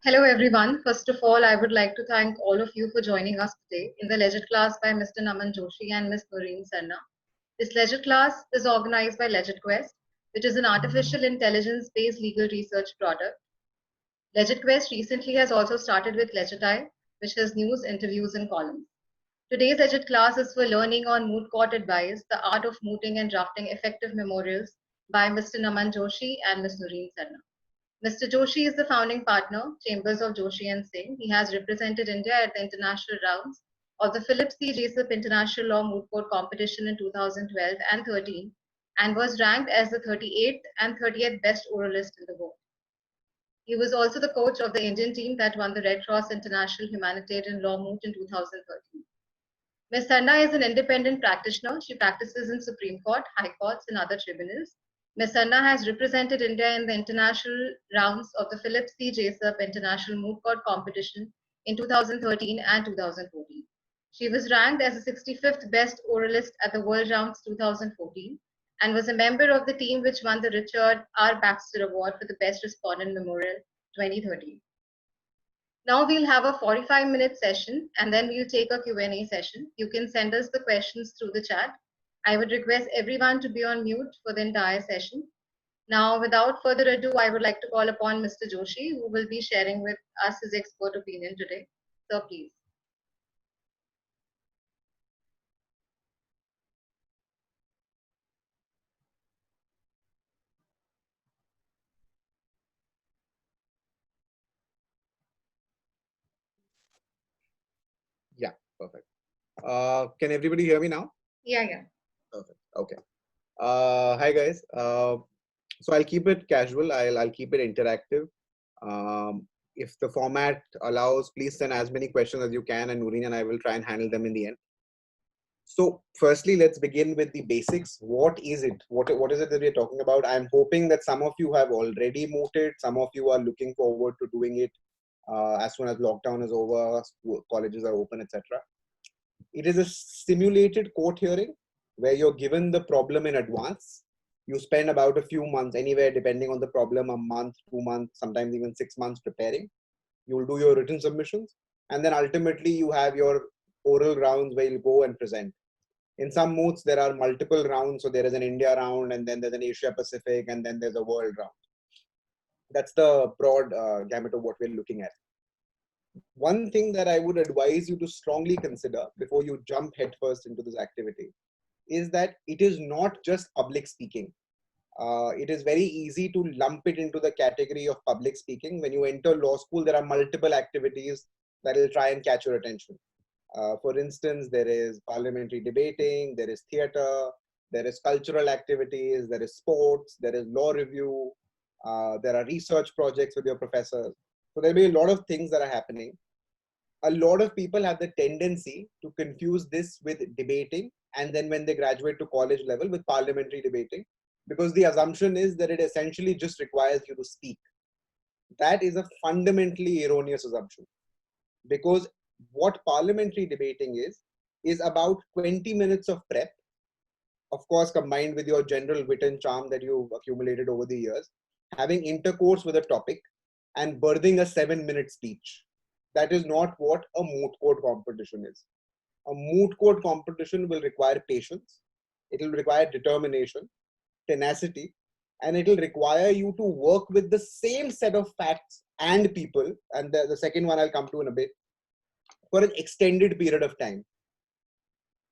Hello everyone. First of all, I would like to thank all of you for joining us today in the leisure class by Mr. Naman Joshi and Ms. Noreen Sarna. This leisure class is organized by LegitQuest, which is an artificial intelligence-based legal research product. LegitQuest recently has also started with Legitile, which has news, interviews, and columns. Today's Legit class is for learning on moot court advice, the art of mooting and drafting effective memorials by Mr. Naman Joshi and Ms. Noreen Sarna. Mr. Joshi is the founding partner, Chambers of Joshi and Singh. He has represented India at the international rounds of the Philip C. Jessup International Law Moot Court Competition in 2012 and 13 and was ranked as the 38th and 30th best oralist in the world. He was also the coach of the Indian team that won the Red Cross International Humanitarian Law Moot in 2013. Ms. Sarna is an independent practitioner. She practices in Supreme Court, High Courts, and other tribunals. Ms. Sarna has represented India in the international rounds of the Philip C. Jessup International Moot Court Competition in 2013 and 2014. She was ranked as the 65th best oralist at the World Rounds 2014 and was a member of the team which won the Richard R. Baxter Award for the Best Respondent Memorial 2013. Now we'll have a 45-minute session and then we'll take a Q&A session. You can send us the questions through the chat. I would request everyone to be on mute for the entire session. Now, without further ado, I would like to call upon Mr. Joshi, who will be sharing with us his expert opinion today. So please. Yeah, perfect. Can everybody hear me now? Yeah. Perfect. Okay. Hi guys. So I'll keep it casual. I'll keep it interactive. If the format allows, please send as many questions as you can, and Noreen and I will try and handle them in the end. So firstly, let's begin with the basics. What is it? What is it that we're talking about? I'm hoping that some of you have already mooted. Some of you are looking forward to doing it as soon as lockdown is over, colleges are open, etc. It is a simulated court hearing where you're given the problem in advance. You spend about a few months, anywhere depending on the problem, a month, 2 months, sometimes even 6 months preparing. You will do your written submissions, and then ultimately you have your oral rounds where you go and present. In some moots, there are multiple rounds. So there is an India round, and then there's an Asia Pacific, and then there's a world round. That's the broad gamut of what we're looking at. One thing that I would advise you to strongly consider before you jump headfirst into this activity is that it is not just public speaking. It is very easy to lump it into the category of public speaking. When you enter law school, there are multiple activities that will try and catch your attention. For instance, there is parliamentary debating, there is theatre, there is cultural activities, there is sports, there is law review, there are research projects with your professors. So there'll be a lot of things that are happening. A lot of people have the tendency to confuse this with debating, and then when they graduate to college level with parliamentary debating, because the assumption is that it essentially just requires you to speak. That is a fundamentally erroneous assumption, because what parliamentary debating is about 20 minutes of prep, of course combined with your general wit and charm that you've accumulated over the years, having intercourse with a topic, and birthing a 7-minute speech. That is not what a moot court competition is. A moot court competition will require patience, it will require determination, tenacity, and it will require you to work with the same set of facts and people, and the second one I'll come to in a bit, for an extended period of time.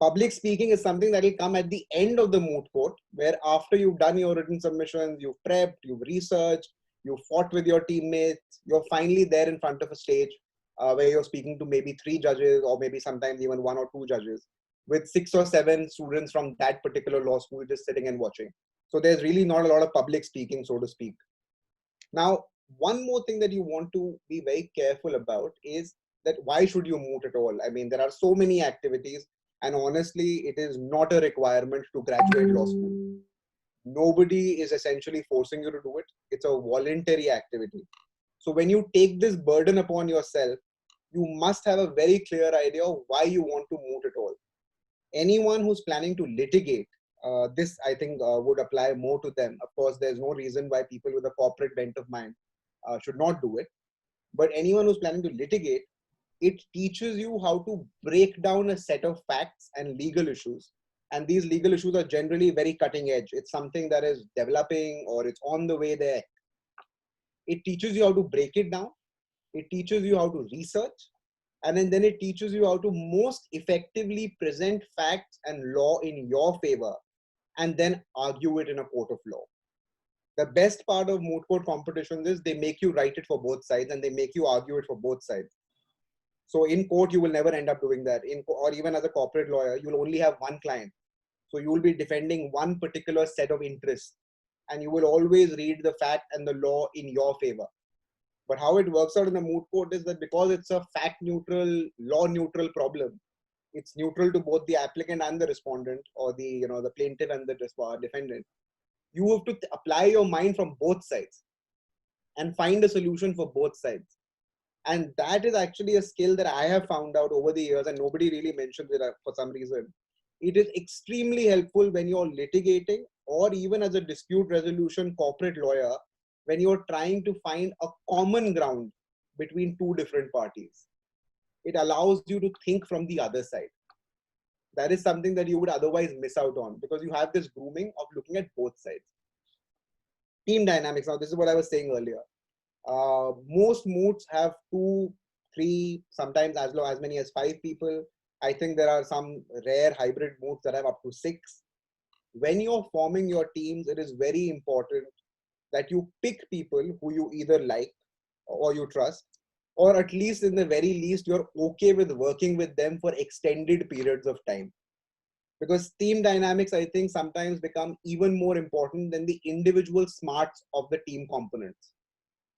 Public speaking is something that will come at the end of the moot court, where after you've done your written submissions, you've prepped, you've researched, you fought with your teammates, you're finally there in front of a stage where you're speaking to maybe 3 judges, or maybe sometimes even 1 or 2 judges, with 6 or 7 students from that particular law school just sitting and watching. So there's really not a lot of public speaking, so to speak. Now, one more thing that you want to be very careful about is that why should you moot at all? I mean, there are so many activities, and honestly, it is not a requirement to graduate law school. Nobody is essentially forcing you to do it. It's a voluntary activity. So when you take this burden upon yourself, you must have a very clear idea of why you want to moot at all. Anyone who's planning to litigate, this I think would apply more to them. Of course, there's no reason why people with a corporate bent of mind should not do it. But anyone who's planning to litigate, it teaches you how to break down a set of facts and legal issues. And these legal issues are generally very cutting edge. It's something that is developing or it's on the way there. It teaches you how to break it down. It teaches you how to research. And then it teaches you how to most effectively present facts and law in your favor and then argue it in a court of law. The best part of moot court competitions is they make you write it for both sides and they make you argue it for both sides. So in court, you will never end up doing that. Or even as a corporate lawyer, you'll only have one client. So you will be defending one particular set of interests and you will always read the fact and the law in your favor. But how it works out in the moot court is that because it's a fact neutral, law neutral problem, it's neutral to both the applicant and the respondent, or the plaintiff and the defendant. You have to apply your mind from both sides and find a solution for both sides. And that is actually a skill that I have found out over the years, and nobody really mentions it for some reason. It is extremely helpful when you're litigating or even as a dispute resolution corporate lawyer, when you're trying to find a common ground between two different parties. It allows you to think from the other side. That is something that you would otherwise miss out on because you have this grooming of looking at both sides. Team dynamics. Now, this is what I was saying earlier. Most moots have 2, 3, sometimes as many as 5 people. I think there are some rare hybrid moots that have up to 6. When you're forming your teams, it is very important that you pick people who you either like or you trust, or at least in the very least, you're okay with working with them for extended periods of time. Because team dynamics, I think, sometimes become even more important than the individual smarts of the team components.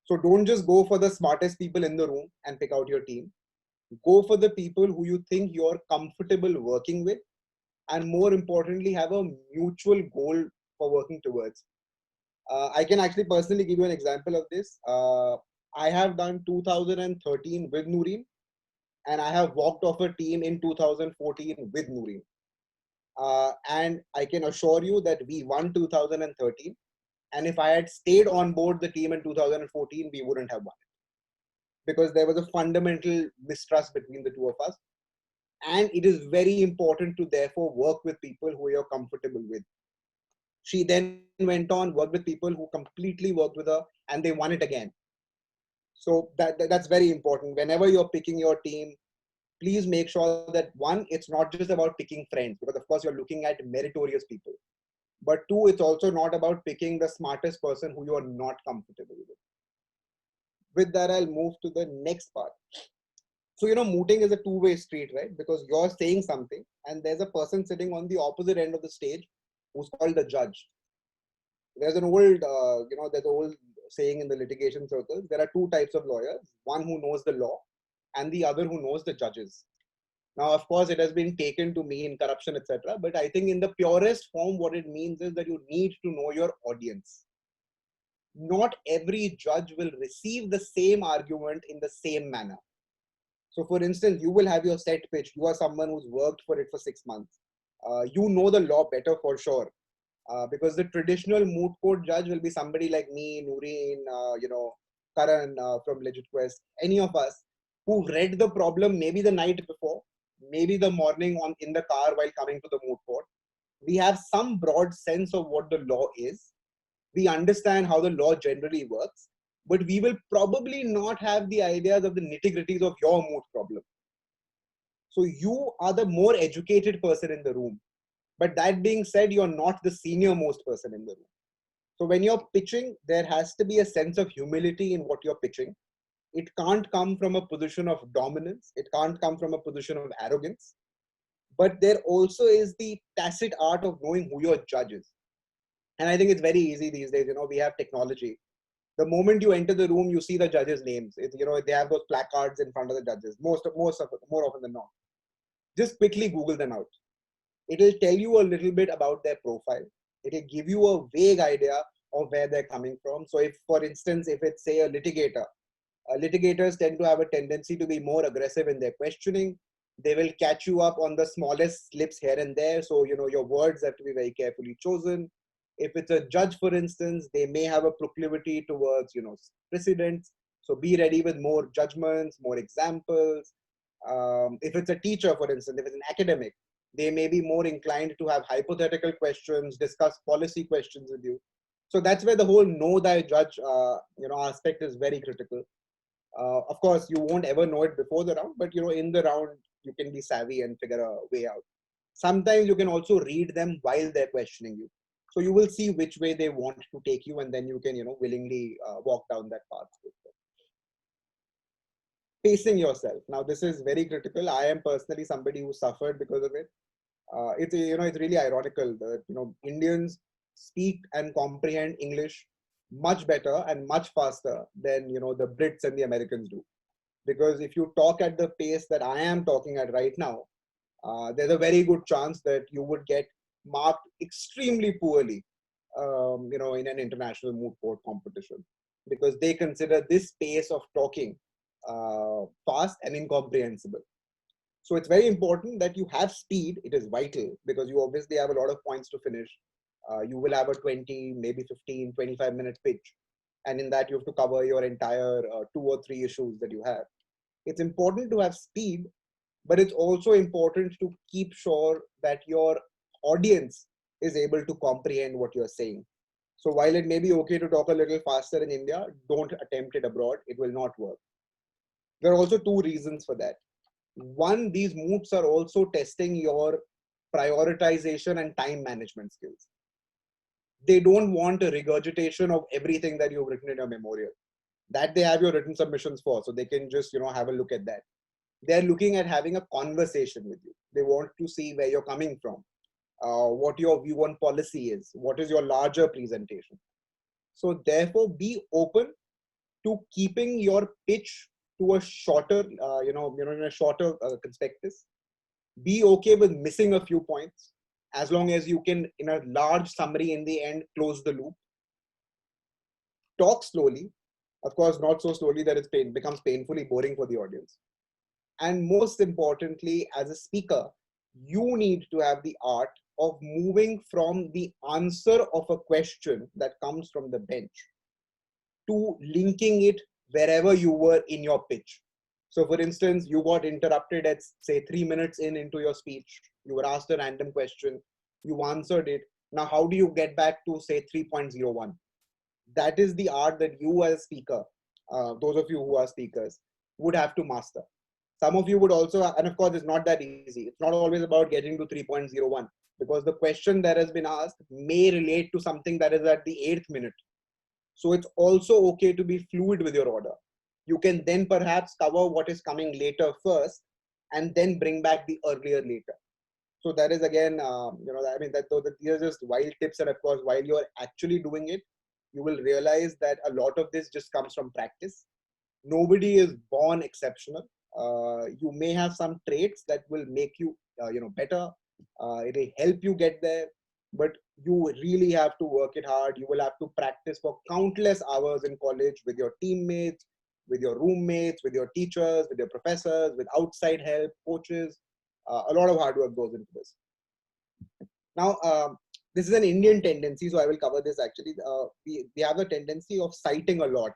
So don't just go for the smartest people in the room and pick out your team. Go for the people who you think you're comfortable working with, and more importantly, have a mutual goal for working towards. I can actually personally give you an example of this. I have done 2013 with Nooreen, and I have walked off a team in 2014 with Nooreen. And I can assure you that we won 2013. And if I had stayed on board the team in 2014, we wouldn't have won it. Because there was a fundamental mistrust between the two of us. And it is very important to therefore work with people who you're comfortable with. She then went on, worked with people who completely worked with her, and they won it again. So that's very important. Whenever you're picking your team, please make sure that one, it's not just about picking friends, because of course you're looking at meritorious people. But 2, it's also not about picking the smartest person who you are not comfortable with. With that, I'll move to the next part. So, mooting is a two-way street, right? Because you're saying something and there's a person sitting on the opposite end of the stage who's called the judge. There's an old, there's an old saying in the litigation circles, there are 2 types of lawyers, one who knows the law and the other who knows the judges. Now, of course, it has been taken to mean corruption, etc. But I think in the purest form, what it means is that you need to know your audience. Not every judge will receive the same argument in the same manner. So for instance, you will have your set pitch. You are someone who's worked for it for 6 months. You know the law better for sure. Because the traditional moot court judge will be somebody like me, Nooreen, Karan from Legit Quest, any of us who read the problem maybe the night before, maybe the morning in the car while coming to the moot court. We have some broad sense of what the law is. We understand how the law generally works, but we will probably not have the ideas of the nitty-gritties of your moot problem. So you are the more educated person in the room. But that being said, you're not the senior most person in the room. So when you're pitching, there has to be a sense of humility in what you're pitching. It can't come from a position of dominance. It can't come from a position of arrogance. But there also is the tacit art of knowing who your judge is. And I think it's very easy these days. We have technology. The moment you enter the room, you see the judges' names. They have those placards in front of the judges, more often than not. Just quickly Google them out. It'll tell you a little bit about their profile. It'll give you a vague idea of where they're coming from. So if, for instance, if it's say a litigator, litigators tend to have a tendency to be more aggressive in their questioning. They will catch you up on the smallest slips here and there. So, your words have to be very carefully chosen. If it's a judge, for instance, they may have a proclivity towards, precedents. So be ready with more judgments, more examples. If it's a teacher, for instance, if it's an academic, they may be more inclined to have hypothetical questions, discuss policy questions with you. So that's where the whole know thy judge, aspect is very critical. Of course, you won't ever know it before the round, but in the round, you can be savvy and figure a way out. Sometimes you can also read them while they're questioning you. So you will see which way they want to take you, and then you can, willingly walk down that path with them. Pacing yourself. Now, this is very critical. I am personally somebody who suffered because of it. It's really ironical that Indians speak and comprehend English much better and much faster than the Brits and the Americans do. Because if you talk at the pace that I am talking at right now, there's a very good chance that you would get marked extremely poorly, in an international moot court competition, because they consider this pace of talking fast and incomprehensible. So it's very important that you have speed. It is vital because you obviously have a lot of points to finish. You will have a 20, maybe 15, 25-minute pitch. And in that, you have to cover your entire 2 or 3 issues that you have. It's important to have speed, but it's also important to keep sure that your audience is able to comprehend what you're saying. So while it may be okay to talk a little faster in India, don't attempt it abroad. It will not work. There are also 2 reasons for that. One, these moots are also testing your prioritization and time management skills. They don't want a regurgitation of everything that you've written in your memorial. That they have your written submissions for, so they can just have a look at that. They're looking at having a conversation with you. They want to see where you're coming from, what your view on policy is, what is your larger presentation. So therefore, be open to keeping your pitch to a shorter, in a shorter conspectus. Be okay with missing a few points, as long as you can, in a large summary in the end, close the loop. Talk slowly, of course, not so slowly that it becomes painfully boring for the audience. And most importantly, as a speaker, you need to have the art of moving from the answer of a question that comes from the bench to linking it wherever you were in your pitch. So for instance, you got interrupted at say 3 minutes into your speech. You were asked a random question, you answered it. Now, how do you get back to say 3.01? That is the art that you as a speaker, those of you who are speakers, would have to master. Some of you would also, and of course, it's not that easy. It's not always about getting to 3.01, because the question that has been asked may relate to something that is at the 8th minute. So it's also okay to be fluid with your order. You can then perhaps cover what is coming later first, and then bring back the earlier later. So that is again, these are just wild tips. And of course, while you're actually doing it, you will realize that a lot of this just comes from practice. Nobody is born exceptional. You may have some traits that will make you, better. It will help you get there, but you really have to work it hard. You will have to practice for countless hours in college with your teammates, with your roommates, with your teachers, with your professors, with outside help, coaches. A lot of hard work goes into this. Now, this is an Indian tendency, so I will cover this actually. We have a tendency of citing a lot.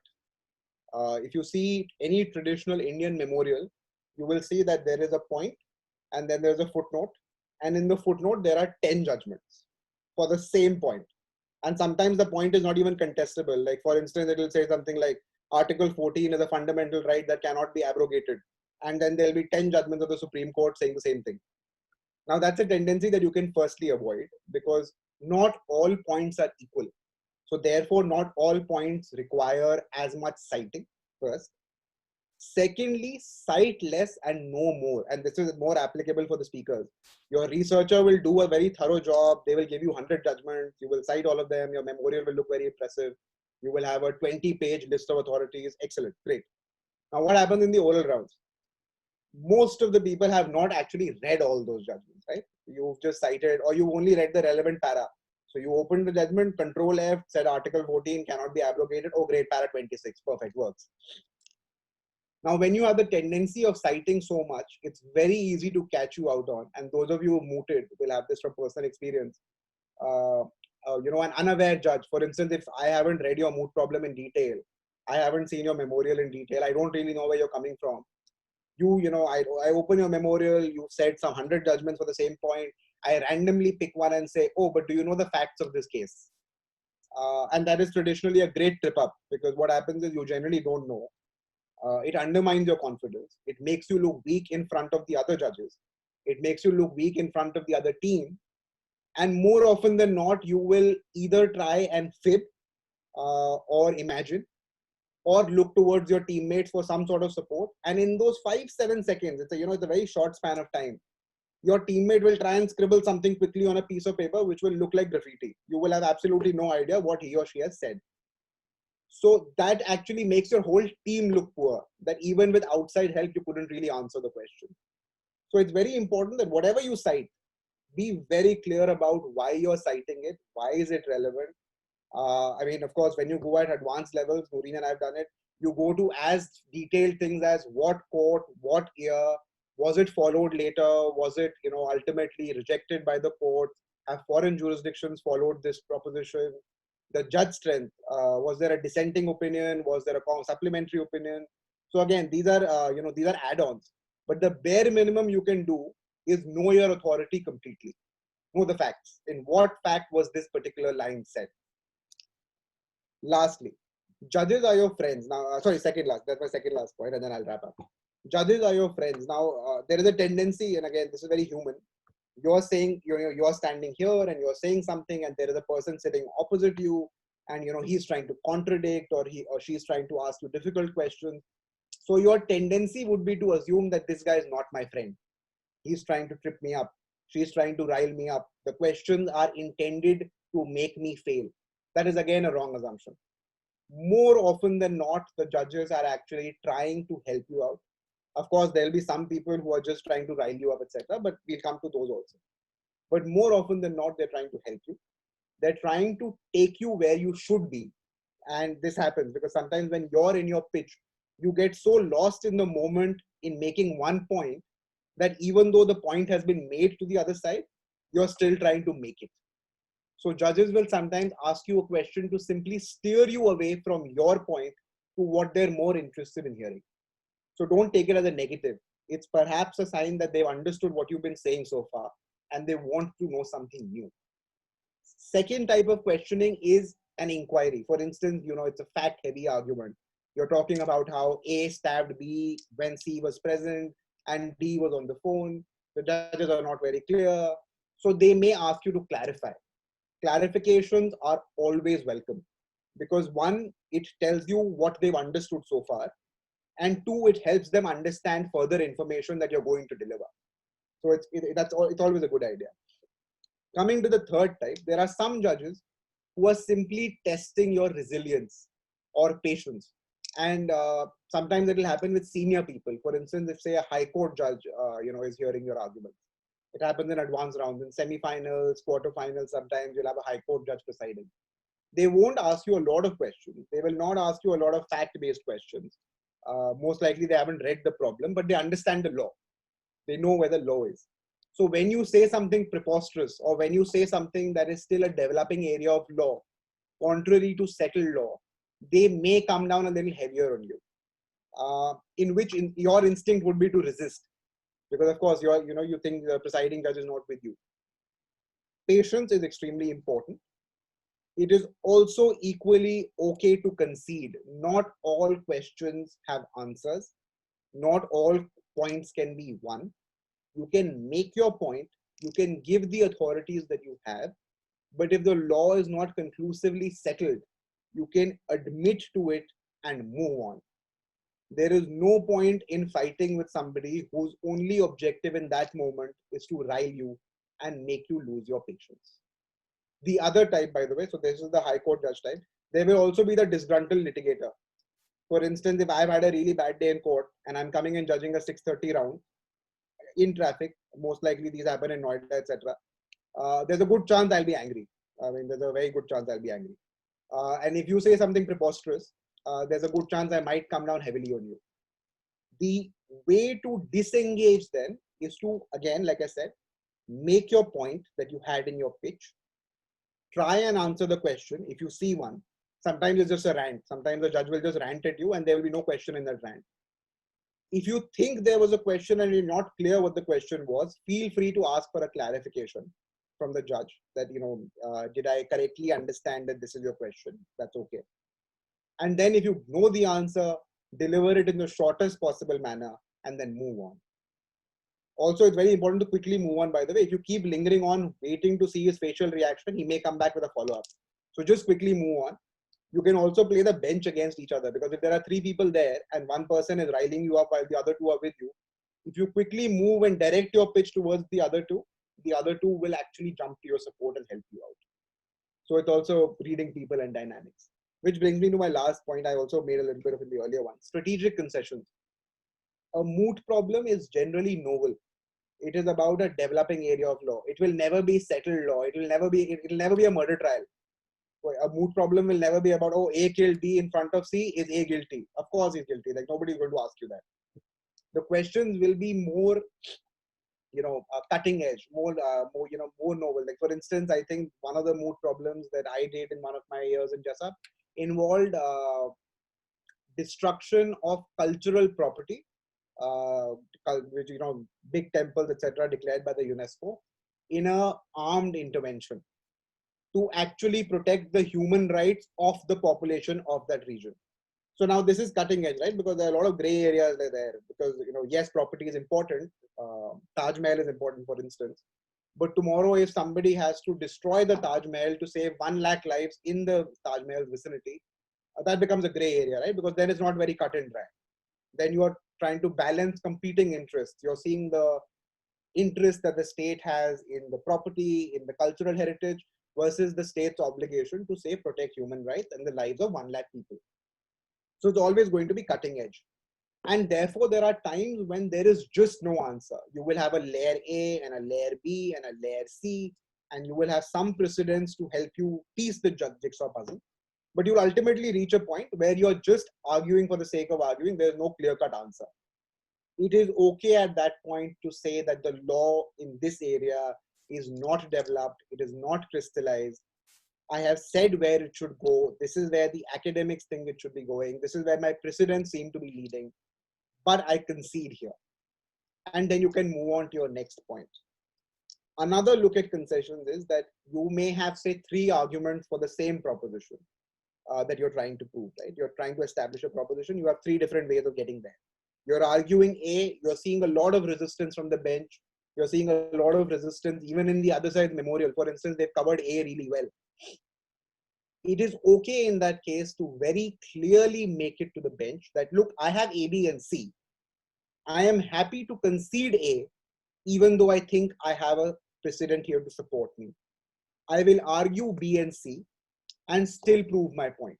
If you see any traditional Indian memorial, you will see that there is a point and then there's a footnote. And in the footnote, there are 10 judgments for the same point. And sometimes the point is not even contestable. Like, for instance, it will say something like Article 14 is a fundamental right that cannot be abrogated. And then there'll be 10 judgments of the Supreme Court saying the same thing. Now, that's a tendency that you can firstly avoid, because not all points are equal. So therefore, not all points require as much citing first. Secondly, cite less and know more. And this is more applicable for the speakers. Your researcher will do a very thorough job. They will give you 100 judgments. You will cite all of them. Your memorial will look very impressive. You will have a 20-page list of authorities. Excellent. Great. Now, what happens in the oral rounds? Most of the people have not actually read all those judgments, right? You've just cited, or you only read the relevant para. So you opened the judgment, Control F, said Article 14 cannot be abrogated. Oh, great, para 26. Perfect, works. Now, when you have the tendency of citing so much, it's very easy to catch you out on. And those of you who mooted will have this from personal experience. An unaware judge, for instance, if I haven't read your moot problem in detail, I haven't seen your memorial in detail. I don't really know where you're coming from. I open your memorial, you said some 100 judgments for the same point. I randomly pick one and say, oh, but do you know the facts of this case? And that is traditionally a great trip up, because what happens is you generally don't know. It undermines your confidence. It makes you look weak in front of the other judges. It makes you look weak in front of the other team. And more often than not, you will either try and fib or imagine, or look towards your teammates for some sort of support. And in those 5-7 seconds, it's a very short span of time, your teammate will try and scribble something quickly on a piece of paper which will look like graffiti. You will have absolutely no idea what he or she has said. So that actually makes your whole team look poor, that even with outside help, you couldn't really answer the question. So it's very important that whatever you cite, be very clear about why you're citing it, why is it relevant. Of course, when you go at advanced levels, Noreen and I've done it, you go to as detailed things as what court, what year, was it followed later, was it, ultimately rejected by the court, have foreign jurisdictions followed this proposition, the judge strength, was there a dissenting opinion, was there a supplementary opinion. So again, these are add-ons, but the bare minimum you can do is know your authority completely, know the facts. In what fact was this particular line said? Lastly, judges are your friends. Now, second last. That's my second last point, and then I'll wrap up. Judges are your friends. Now, there is a tendency, and again, this is very human. You're saying, you're standing here and you're saying something, and there is a person sitting opposite you, and he's trying to contradict, or he or she's trying to ask you difficult questions. So your tendency would be to assume that this guy is not my friend. He's trying to trip me up. She's trying to rile me up. The questions are intended to make me fail. That is again a wrong assumption. More often than not, the judges are actually trying to help you out. Of course, there'll be some people who are just trying to rile you up, etc. But we'll come to those also. But more often than not, they're trying to help you. They're trying to take you where you should be. And this happens because sometimes when you're in your pitch, you get so lost in the moment in making one point that even though the point has been made to the other side, you're still trying to make it. So judges will sometimes ask you a question to simply steer you away from your point to what they're more interested in hearing. So don't take it as a negative. It's perhaps a sign that they've understood what you've been saying so far and they want to know something new. Second type of questioning is an inquiry. For instance, it's a fact-heavy argument. You're talking about how A stabbed B when C was present and D was on the phone. The judges are not very clear. So they may ask you to clarify. Clarifications are always welcome because one, it tells you what they've understood so far, and two, it helps them understand further information that you're going to deliver. So it's always a good idea. Coming to the third type, there are some judges who are simply testing your resilience or patience. And sometimes it will happen with senior people. For instance, if say a high court judge, is hearing your arguments. It happens in advanced rounds, in semi-finals, quarterfinals. Sometimes you'll have a high court judge presiding. They won't ask you a lot of questions. They will not ask you a lot of fact-based questions. Most likely they haven't read the problem, but they understand the law. They know where the law is. So when you say something preposterous, or when you say something that is still a developing area of law, contrary to settled law, they may come down a little heavier on you. In which your instinct would be to resist, because of course you think the presiding judge is not with you. Patience is extremely important. It is also equally okay to concede. Not all questions have answers. Not all points can be won. You can make your point. You can give the authorities that you have. But if the law is not conclusively settled, you can admit to it and move on. There is no point in fighting with somebody whose only objective in that moment is to rile you and make you lose your patience. The other type, by the way, so this is the high court judge type, there will also be the disgruntled litigator. For instance, if I've had a really bad day in court and I'm coming and judging a 6:30 round in traffic, most likely these happen in Noida, etc. There's a good chance I'll be angry. There's a very good chance I'll be angry. And if you say something preposterous, there's a good chance I might come down heavily on you. The way to disengage then is to, again, like I said, make your point that you had in your pitch. Try and answer the question if you see one. Sometimes it's just a rant. Sometimes the judge will just rant at you and there will be no question in that rant. If you think there was a question and you're not clear what the question was, feel free to ask for a clarification from the judge that, did I correctly understand that this is your question? That's okay. And then if you know the answer, deliver it in the shortest possible manner and then move on. Also, it's very important to quickly move on, by the way. If you keep lingering on, waiting to see his facial reaction, he may come back with a follow-up. So just quickly move on. You can also play the bench against each other, because if there are 3 people there and one person is riling you up while the other 2 are with you, if you quickly move and direct your pitch towards the other 2 will actually jump to your support and help you out. So it's also reading people and dynamics. Which brings me to my last point. I also made a little bit of in the earlier one. Strategic concessions. A moot problem is generally novel. It is about a developing area of law. It will never be settled law. It will never be a murder trial. A moot problem will never be about, oh, A killed B in front of C. Is A guilty? Of course he's guilty. Like, nobody's going to ask you that. The questions will be more, cutting edge, more novel. Like, for instance, I think one of the moot problems that I did in one of my years in JASAP involved destruction of cultural property, which, big temples, etc., declared by the UNESCO, in a armed intervention to actually protect the human rights of the population of that region. So now this is cutting edge, right? Because there are a lot of gray areas there. Because, yes, property is important. Taj Mahal is important, for instance. But tomorrow, if somebody has to destroy the Taj Mahal to save 1 lakh lives in the Taj Mahal's vicinity, that becomes a gray area, right? Because then it's not very cut and dry. Then you are trying to balance competing interests. You're seeing the interest that the state has in the property, in the cultural heritage, versus the state's obligation to, say, protect human rights and the lives of 1 lakh people. So it's always going to be cutting edge. And therefore, there are times when there is just no answer. You will have a layer A and a layer B and a layer C, and you will have some precedents to help you piece the jigsaw puzzle. But you'll ultimately reach a point where you're just arguing for the sake of arguing. There's no clear-cut answer. It is okay at that point to say that the law in this area is not developed, it is not crystallized. I have said where it should go. This is where the academics think it should be going. This is where my precedents seem to be leading. But I concede here. And then you can move on to your next point. Another look at concessions is that you may have, say, 3 arguments for the same proposition that you're trying to prove, right? You're trying to establish a proposition. You have 3 different ways of getting there. You're arguing A, you're seeing a lot of resistance from the bench. You're seeing a lot of resistance even in the other side memorial. For instance, they've covered A really well. It is okay in that case to very clearly make it to the bench that, look, I have A, B, and C. I am happy to concede A, even though I think I have a precedent here to support me. I will argue B and C and still prove my point.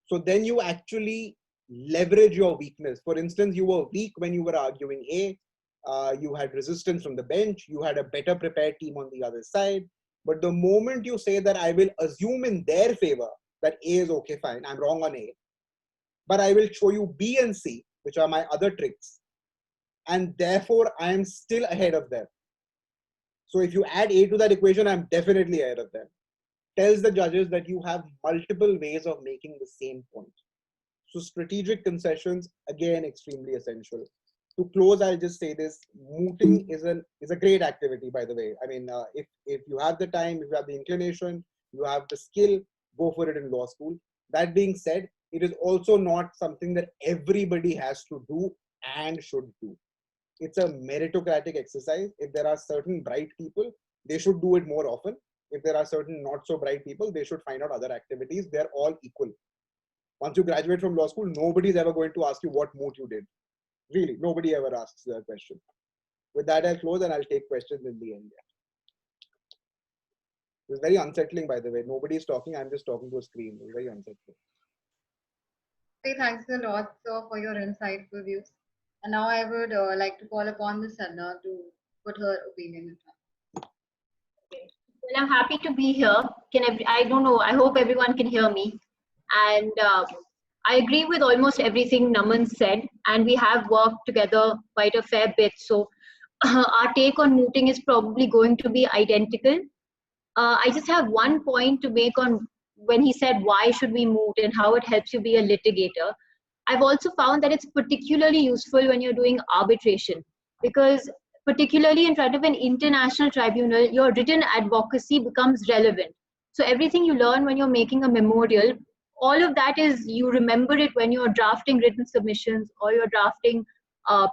So then you actually leverage your weakness. For instance, you were weak when you were arguing A. You had resistance from the bench. You had a better prepared team on the other side. But the moment you say that I will assume in their favor that A is okay, fine, I'm wrong on A, but I will show you B and C, which are my other tricks, and therefore I am still ahead of them. So if you add A to that equation, I'm definitely ahead of them. Tells the judges that you have multiple ways of making the same point. So strategic concessions, again, extremely essential. To close, I'll just say this: mooting is a great activity, by the way. I mean, if you have the time, if you have the inclination, you have the skill, go for it in law school. That being said, it is also not something that everybody has to do and should do. It's a meritocratic exercise. If there are certain bright people, they should do it more often. If there are certain not so bright people, they should find out other activities. They're all equal. Once you graduate from law school, nobody's ever going to ask you what moot you did. Really, nobody ever asks that question. With that, I'll close and I'll take questions in the end. It's very unsettling, by the way. Nobody's talking. I'm just talking to a screen. It's very unsettling. Okay, thanks a lot, sir, for your insightful views. And now I would like to call upon Ms. Sanna to put her opinion in front. Well, I'm happy to be here. I don't know. I hope everyone can hear me. And I agree with almost everything Naman said, and we have worked together quite a fair bit. So our take on mooting is probably going to be identical. I just have one point to make on when he said why should we moot and how it helps you be a litigator, I've also found that it's particularly useful when you're doing arbitration, because particularly in front of an international tribunal, your written advocacy becomes relevant. So everything you learn when you're making a memorial, all of that is, you remember it when you're drafting written submissions or you're drafting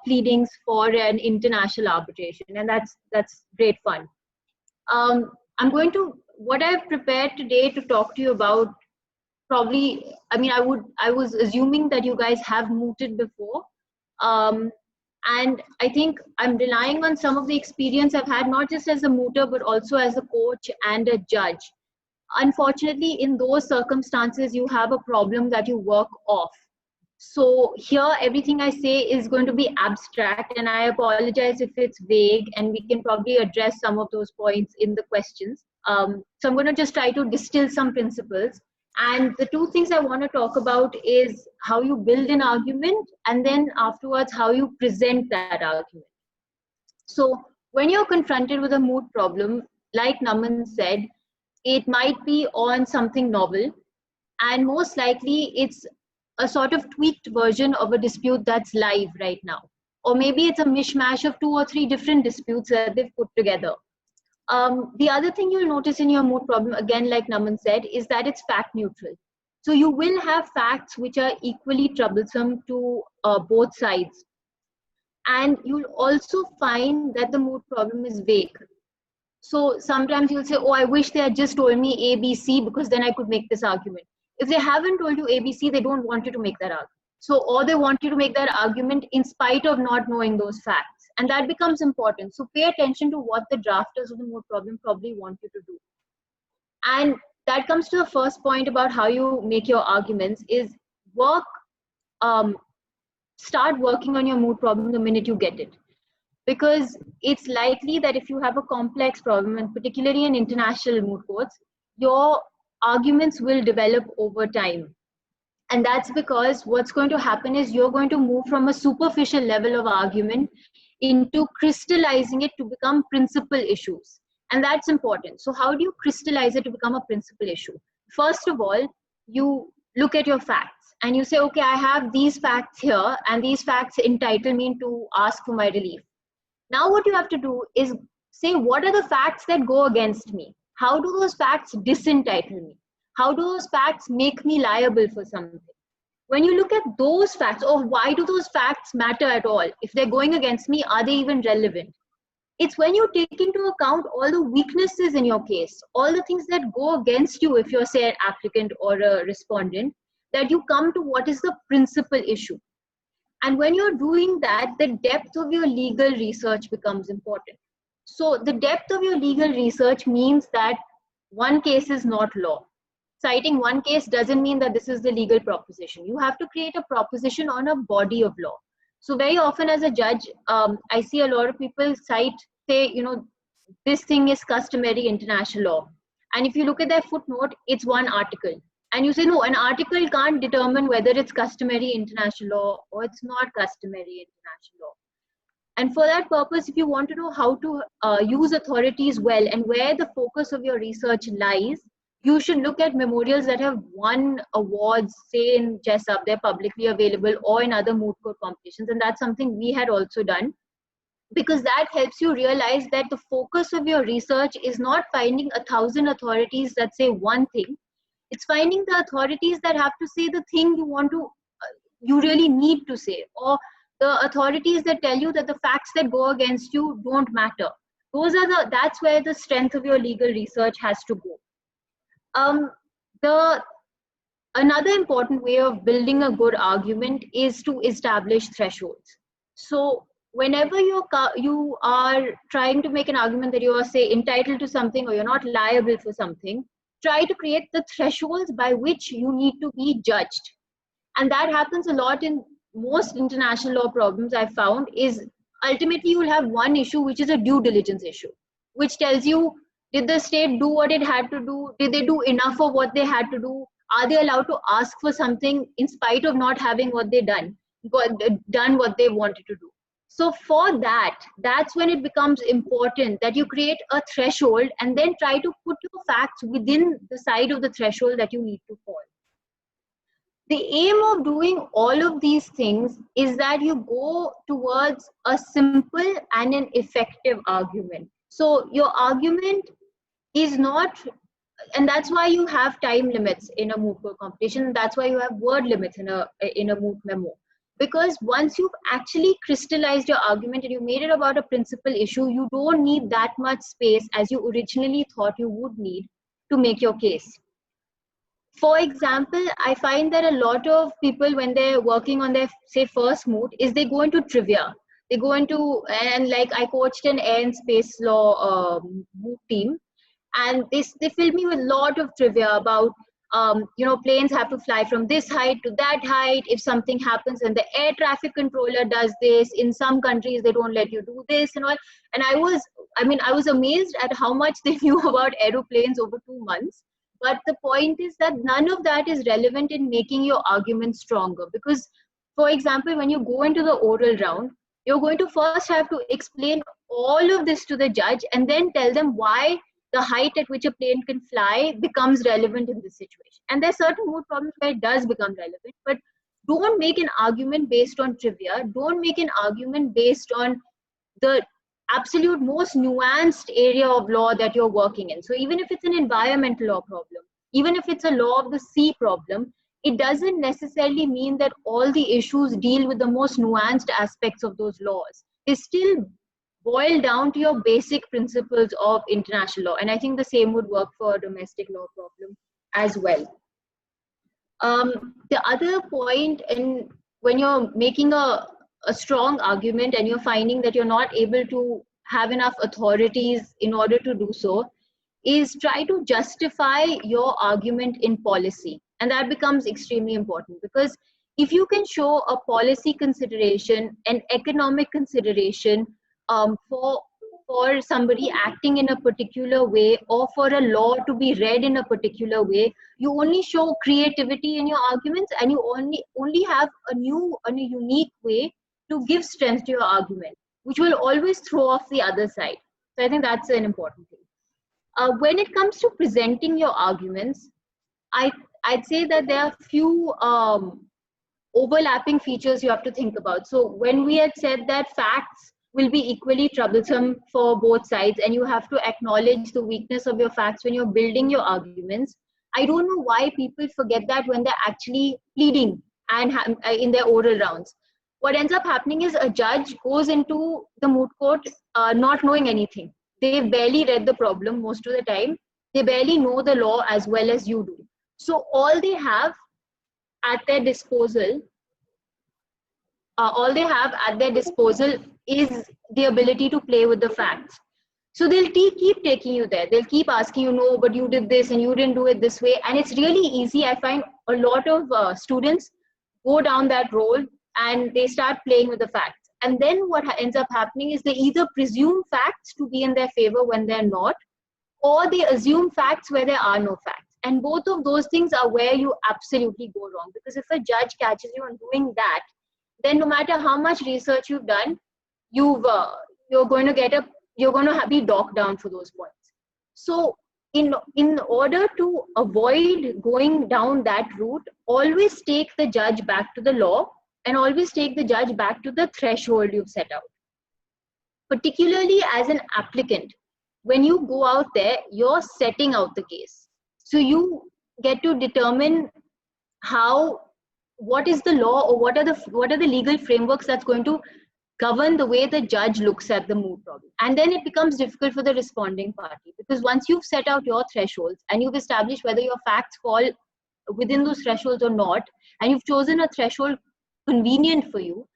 pleadings for an international arbitration, and that's great fun. What I've prepared today to talk to you about, probably, I was assuming that you guys have mooted before. And I think I'm relying on some of the experience I've had, not just as a mooter, but also as a coach and a judge. Unfortunately, in those circumstances, you have a problem that you work off. So here, everything I say is going to be abstract, and I apologize if it's vague, and we can probably address some of those points in the questions. So I'm going to just try to distill some principles. And the two things I want to talk about is how you build an argument, and then afterwards, how you present that argument. So when you're confronted with a moot problem, like Naman said, it might be on something novel, and most likely it's a sort of tweaked version of a dispute that's live right now. Or maybe it's a mishmash of 2 or 3 different disputes that they've put together. The other thing you'll notice in your moot problem, again, like Naman said, is that it's fact neutral. So you will have facts which are equally troublesome to both sides. And you'll also find that the moot problem is vague. So sometimes you'll say, oh, I wish they had just told me A, B, C, because then I could make this argument. If they haven't told you A, B, C, they don't want you to make that argument. So, or they want you to make that argument in spite of not knowing those facts. And that becomes important. So pay attention to what the drafters of the moot problem probably want you to do. And that comes to the first point about how you make your arguments is start working on your moot problem the minute you get it. Because it's likely that if you have a complex problem, and particularly in international moot courts, your arguments will develop over time. And that's because what's going to happen is you're going to move from a superficial level of argument into crystallizing it to become principal issues. And that's important. So how do you crystallize it to become a principal issue? First of all, you look at your facts and you say, okay, I have these facts here, and these facts entitle me to ask for my relief. Now what you have to do is say, what are the facts that go against me? How do those facts disentitle me? How do those facts make me liable for something? When you look at those facts, or why do those facts matter at all? If they're going against me, are they even relevant? It's when you take into account all the weaknesses in your case, all the things that go against you if you're, say, an applicant or a respondent, that you come to what is the principal issue. And when you're doing that, the depth of your legal research becomes important. So the depth of your legal research means that one case is not law. Citing one case doesn't mean that this is the legal proposition. You have to create a proposition on a body of law. So very often as a judge, I see a lot of people cite, say, this thing is customary international law. And if you look at their footnote, it's one article. And you say, no, an article can't determine whether it's customary international law or it's not customary international law. And for that purpose, if you want to know how to use authorities well and where the focus of your research lies, you should look at memorials that have won awards, say in Jessup, they're publicly available, or in other moot court competitions. And that's something we had also done, because that helps you realize that the focus of your research is not finding 1,000 authorities that say one thing. It's finding the authorities that have to say the thing you really need to say, or the authorities that tell you that the facts that go against you don't matter. That's where the strength of your legal research has to go. Another important way of building a good argument is to establish thresholds. So whenever you are trying to make an argument that you are, say, entitled to something or you're not liable for something, try to create the thresholds by which you need to be judged. And that happens a lot in most international law problems. I've found is ultimately you will have one issue, which is a due diligence issue, which tells you, did the state do what it had to do? Did they do enough of what they had to do? Are they allowed to ask for something in spite of not having what they done what they wanted to do? So for that, that's when it becomes important that you create a threshold and then try to put your facts within the side of the threshold that you need to fall. The aim of doing all of these things is that you go towards a simple and an effective argument. So your argument is not, and that's why you have time limits in a moot court competition. That's why you have word limits in a moot memo. Because once you've actually crystallized your argument and you made it about a principal issue, you don't need that much space as you originally thought you would need to make your case. For example, I find that a lot of people, when they're working on their, say, first moot, is they go into trivia. They go into, and like I coached an air and space law moot team, and they filled me with a lot of trivia about, planes have to fly from this height to that height. If something happens and the air traffic controller does this, in some countries they don't let you do this and all. And I was amazed at how much they knew about aeroplanes over 2 months. But the point is that none of that is relevant in making your argument stronger. Because, for example, when you go into the oral round, you're going to first have to explain all of this to the judge and then tell them why the height at which a plane can fly becomes relevant in this situation. And there are certain moot problems where it does become relevant, but don't make an argument based on trivia. Don't make an argument based on the absolute most nuanced area of law that you're working in. So even if it's an environmental law problem, even if it's a law of the sea problem, it doesn't necessarily mean that all the issues deal with the most nuanced aspects of those laws. They still boil down to your basic principles of international law. And I think the same would work for a domestic law problem as well. The other point, and when you're making a strong argument and you're finding that you're not able to have enough authorities in order to do so, is try to justify your argument in policy. And that becomes extremely important, because if you can show a policy consideration, an economic consideration for somebody acting in a particular way, or for a law to be read in a particular way, you only show creativity in your arguments, and you only have a unique way to give strength to your argument, which will always throw off the other side. So I think that's an important thing. When it comes to presenting your arguments, I'd say that there are few overlapping features you have to think about. So when we had said that facts will be equally troublesome for both sides, and you have to acknowledge the weakness of your facts when you're building your arguments, I don't know why people forget that when they're actually pleading and in their oral rounds. What ends up happening is a judge goes into the moot court not knowing anything. They've barely read the problem most of the time. They barely know the law as well as you do. So all they have at their disposal is the ability to play with the facts. So they'll keep taking you there. They'll keep asking you, no, but you did this and you didn't do it this way. And it's really easy. I find a lot of students go down that road and they start playing with the facts. And then what ends up happening is they either presume facts to be in their favor when they're not, or they assume facts where there are no facts. And both of those things are where you absolutely go wrong. Because if a judge catches you on doing that, then no matter how much research you've done, you're going to be docked down for those points. So in order to avoid going down that route, always take the judge back to the law, and always take the judge back to the threshold you've set out. Particularly as an applicant, when you go out there, you're setting out the case. So you get to determine what is the law, or what are the legal frameworks that's going to govern the way the judge looks at the moot problem. And then it becomes difficult for the responding party, because once you've set out your thresholds and you've established whether your facts fall within those thresholds or not, and you've chosen a threshold convenient for you,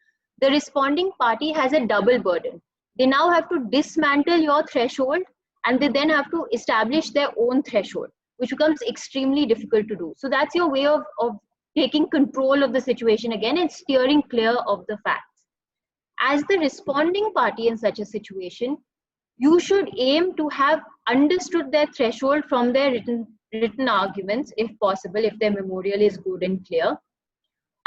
the responding party has a double burden. They now have to dismantle your threshold, and they then have to establish their own threshold, which becomes extremely difficult to do. So that's your way of taking control of the situation again and steering clear of the facts. As the responding party in such a situation, you should aim to have understood their threshold from their written arguments, if possible, if their memorial is good and clear.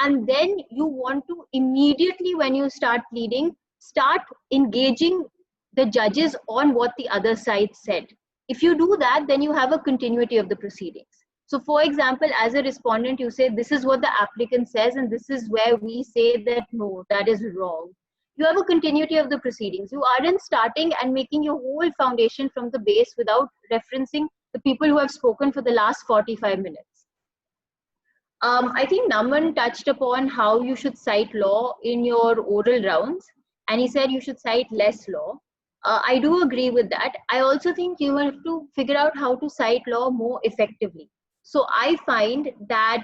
And then you want to immediately, when you start pleading, start engaging the judges on what the other side said. If you do that, then you have a continuity of the proceedings. So for example, as a respondent, you say, this is what the applicant says, and this is where we say that, no, that is wrong. You have a continuity of the proceedings. You aren't starting and making your whole foundation from the base without referencing the people who have spoken for the last 45 minutes. I think Naman touched upon how you should cite law in your oral rounds, and he said you should cite less law. I do agree with that. I also think you have to figure out how to cite law more effectively. So I find that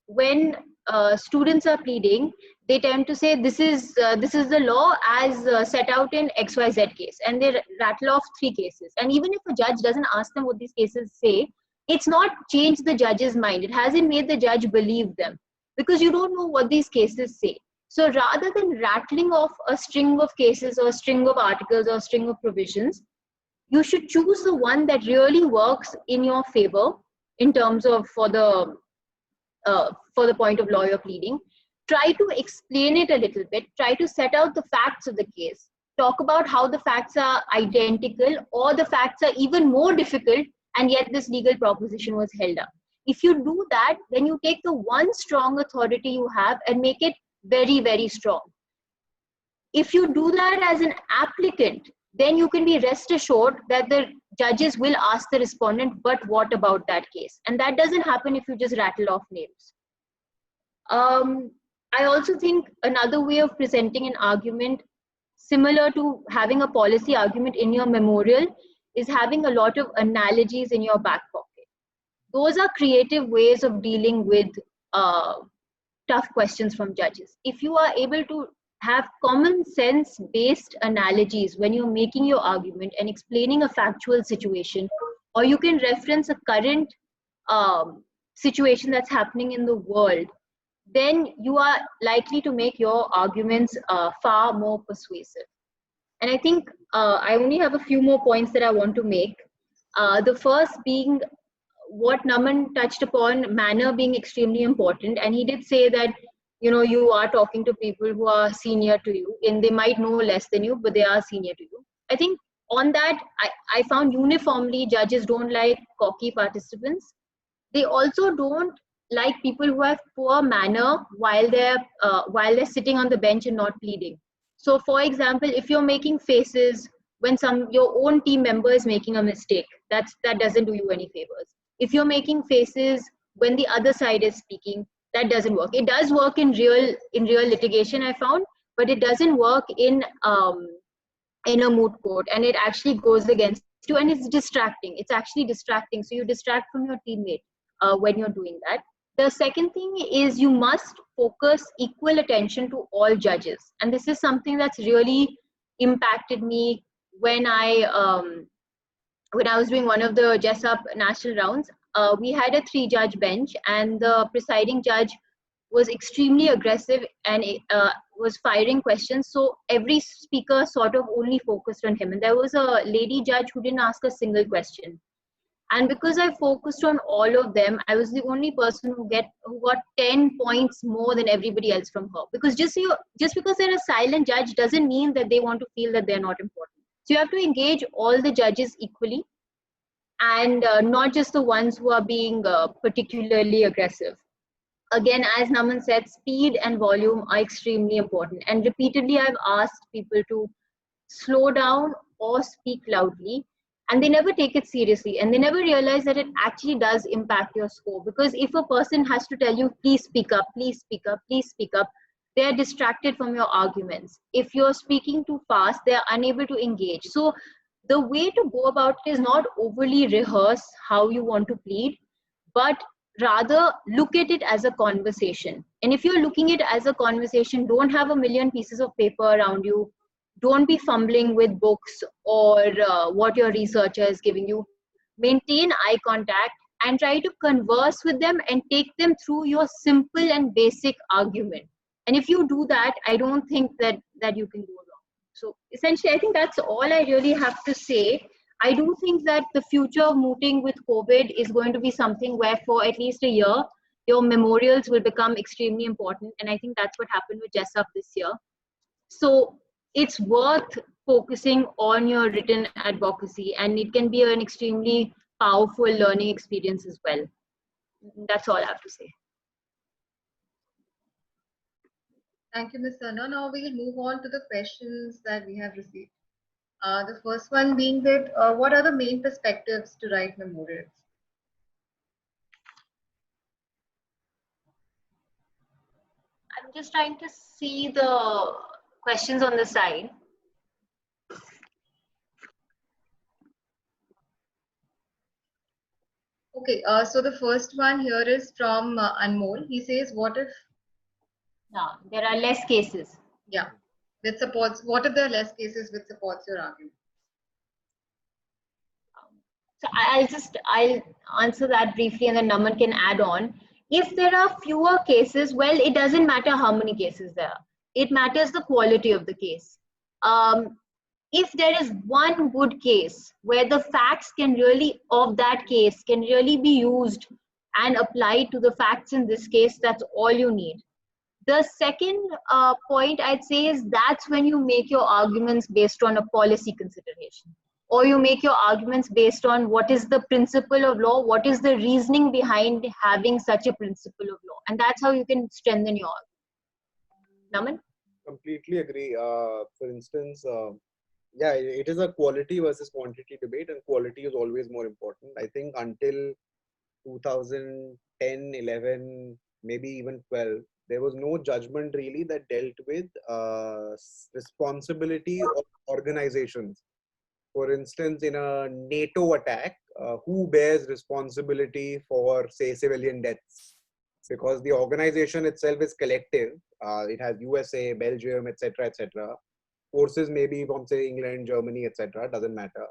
when students are pleading, they tend to say this is the law as set out in XYZ case, and they rattle off 3 cases. And even if a judge doesn't ask them what these cases say, it's not changed the judge's mind. It hasn't made the judge believe them, because you don't know what these cases say. So rather than rattling off a string of cases or a string of articles or a string of provisions, you should choose the one that really works in your favor in terms of for the point of law you're pleading. Try to explain it a little bit. Try to set out the facts of the case. Talk about how the facts are identical or the facts are even more difficult, and yet this legal proposition was held up. If you do that, then you take the one strong authority you have and make it very, very strong. If you do that as an applicant, then you can be rest assured that the judges will ask the respondent, but what about that case? And that doesn't happen if you just rattle off names. I also think another way of presenting an argument, similar to having a policy argument in your memorial, is having a lot of analogies in your back pocket. Those are creative ways of dealing with tough questions from judges. If you are able to have common sense based analogies when you're making your argument and explaining a factual situation, or you can reference a current situation that's happening in the world, then you are likely to make your arguments far more persuasive. And I think I only have a few more points that I want to make. The first being what Naman touched upon, manner being extremely important. And he did say that, you know, you are talking to people who are senior to you, and they might know less than you, but they are senior to you. I think on that, I found uniformly judges don't like cocky participants. They also don't like people who have poor manner while they're sitting on the bench and not pleading. So for example, if you're making faces when your own team member is making a mistake, that doesn't do you any favors. If you're making faces when the other side is speaking, that doesn't work. It does work in real litigation, I found, but it doesn't work in a moot court, and it actually goes against you, and it's distracting. It's actually distracting. So you distract from your teammate when you're doing that. The second thing is you must focus equal attention to all judges. And this is something that's really impacted me when I was doing one of the Jessup national rounds. We had a 3-judge bench, and the presiding judge was extremely aggressive and was firing questions. So every speaker sort of only focused on him. And there was a lady judge who didn't ask a single question. And because I focused on all of them, I was the only person who got 10 points more than everybody else from her. Because just because they're a silent judge doesn't mean that they want to feel that they're not important. So you have to engage all the judges equally, and not just the ones who are being particularly aggressive. Again, as Naman said, speed and volume are extremely important. And repeatedly, I've asked people to slow down or speak loudly, and they never take it seriously, and they never realize that it actually does impact your score. Because if a person has to tell you, please speak up, please speak up, please speak up, they're distracted from your arguments. If you're speaking too fast, they're unable to engage. So the way to go about it is not overly rehearse how you want to plead, but rather look at it as a conversation. And if you're looking at it as a conversation, don't have a million pieces of paper around you. Don't be fumbling with books or what your researcher is giving you. Maintain eye contact and try to converse with them and take them through your simple and basic argument. And if you do that, I don't think that you can go wrong. So essentially, I think that's all I really have to say. I do think that the future of mooting with COVID is going to be something where for at least a year, your memorials will become extremely important. And I think that's what happened with Jessup this year. So it's worth focusing on your written advocacy, and it can be an extremely powerful learning experience as well. That's all I have to say. Thank you, Ms. Sana. Now we'll move on to the questions that we have received. The first one being that what are the main perspectives to write memorials? I'm just trying to see the questions on the side. Okay, so the first one here is from Anmol. He says, what if, Yeah, there are less cases. yeah, that supports, what if there are less cases which supports your argument? So I'll answer that briefly, and then Naman can add on. If there are fewer cases, well, it doesn't matter how many cases there are. It matters the quality of the case. If there is one good case where the facts can really of that case can really be used and applied to the facts in this case, that's all you need. The second point I'd say is that's when you make your arguments based on a policy consideration, or you make your arguments based on what is the principle of law, what is the reasoning behind having such a principle of law, and that's how you can strengthen your argument. Naman? Completely agree. For instance, yeah, it is a quality versus quantity debate, and quality is always more important. I think until 2010, 11, maybe even 12, there was no judgment really that dealt with responsibility of organizations. For instance, in a NATO attack, who bears responsibility for, say, civilian deaths? Because the organization itself is collective. It has USA, Belgium, etc., etc. Forces maybe from, say, England, Germany, etc. Doesn't matter.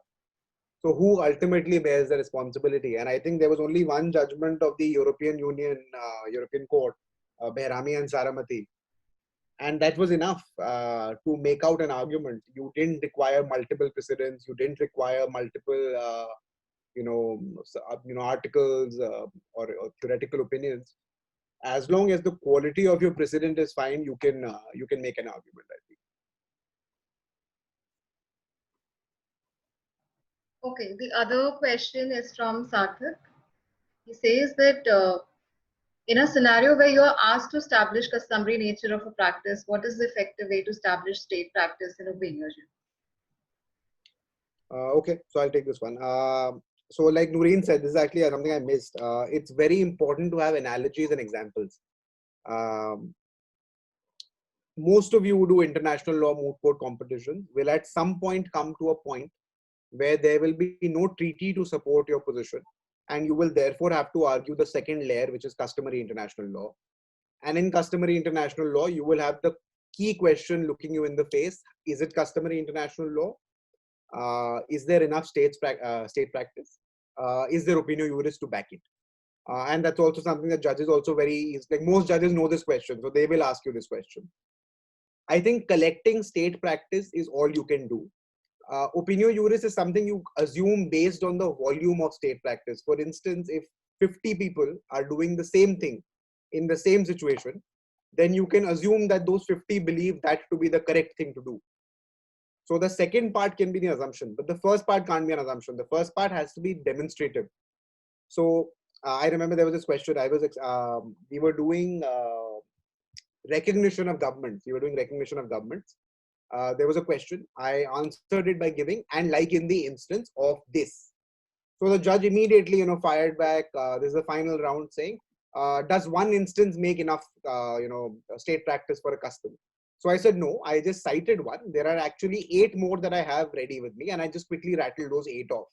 So who ultimately bears the responsibility? And I think there was only one judgment of the European Union, European Court, Behrami and Saramati. And that was enough to make out an argument. You didn't require multiple precedents. You didn't require multiple, articles or theoretical opinions. As long as the quality of your precedent is fine, you can make an argument, I think. Okay, the other question is from Sarthak. He says that in a scenario where you are asked to establish customary nature of a practice, what is the effective way to establish state practice in opinion? Okay, so I'll take this one. So like Noreen said, this is actually something I missed. It's very important to have analogies and examples. Most of you who do international law moot court competitions will at some point come to a point where there will be no treaty to support your position, and you will therefore have to argue the second layer, which is customary international law. And in customary international law, you will have the key question looking you in the face: is it customary international law? Is there enough state practice? Is there opinio juris to back it? And that's also something that judges also like most judges know this question, so they will ask you this question. I think collecting state practice is all you can do. Opinio juris is something you assume based on the volume of state practice. For instance, if 50 people are doing the same thing in the same situation, then you can assume that those 50 believe that to be the correct thing to do. So the second part can be the assumption, but the first part can't be an assumption. The first part has to be demonstrative. So I remember there was this question. We were doing recognition of governments. There was a question. I answered it by giving, and like in the instance of this. So the judge immediately, fired back. This is the final round saying, does one instance make enough, state practice for a custom? So I said, no, I just cited one. There are actually 8 more that I have ready with me, and I just quickly rattled those 8 off.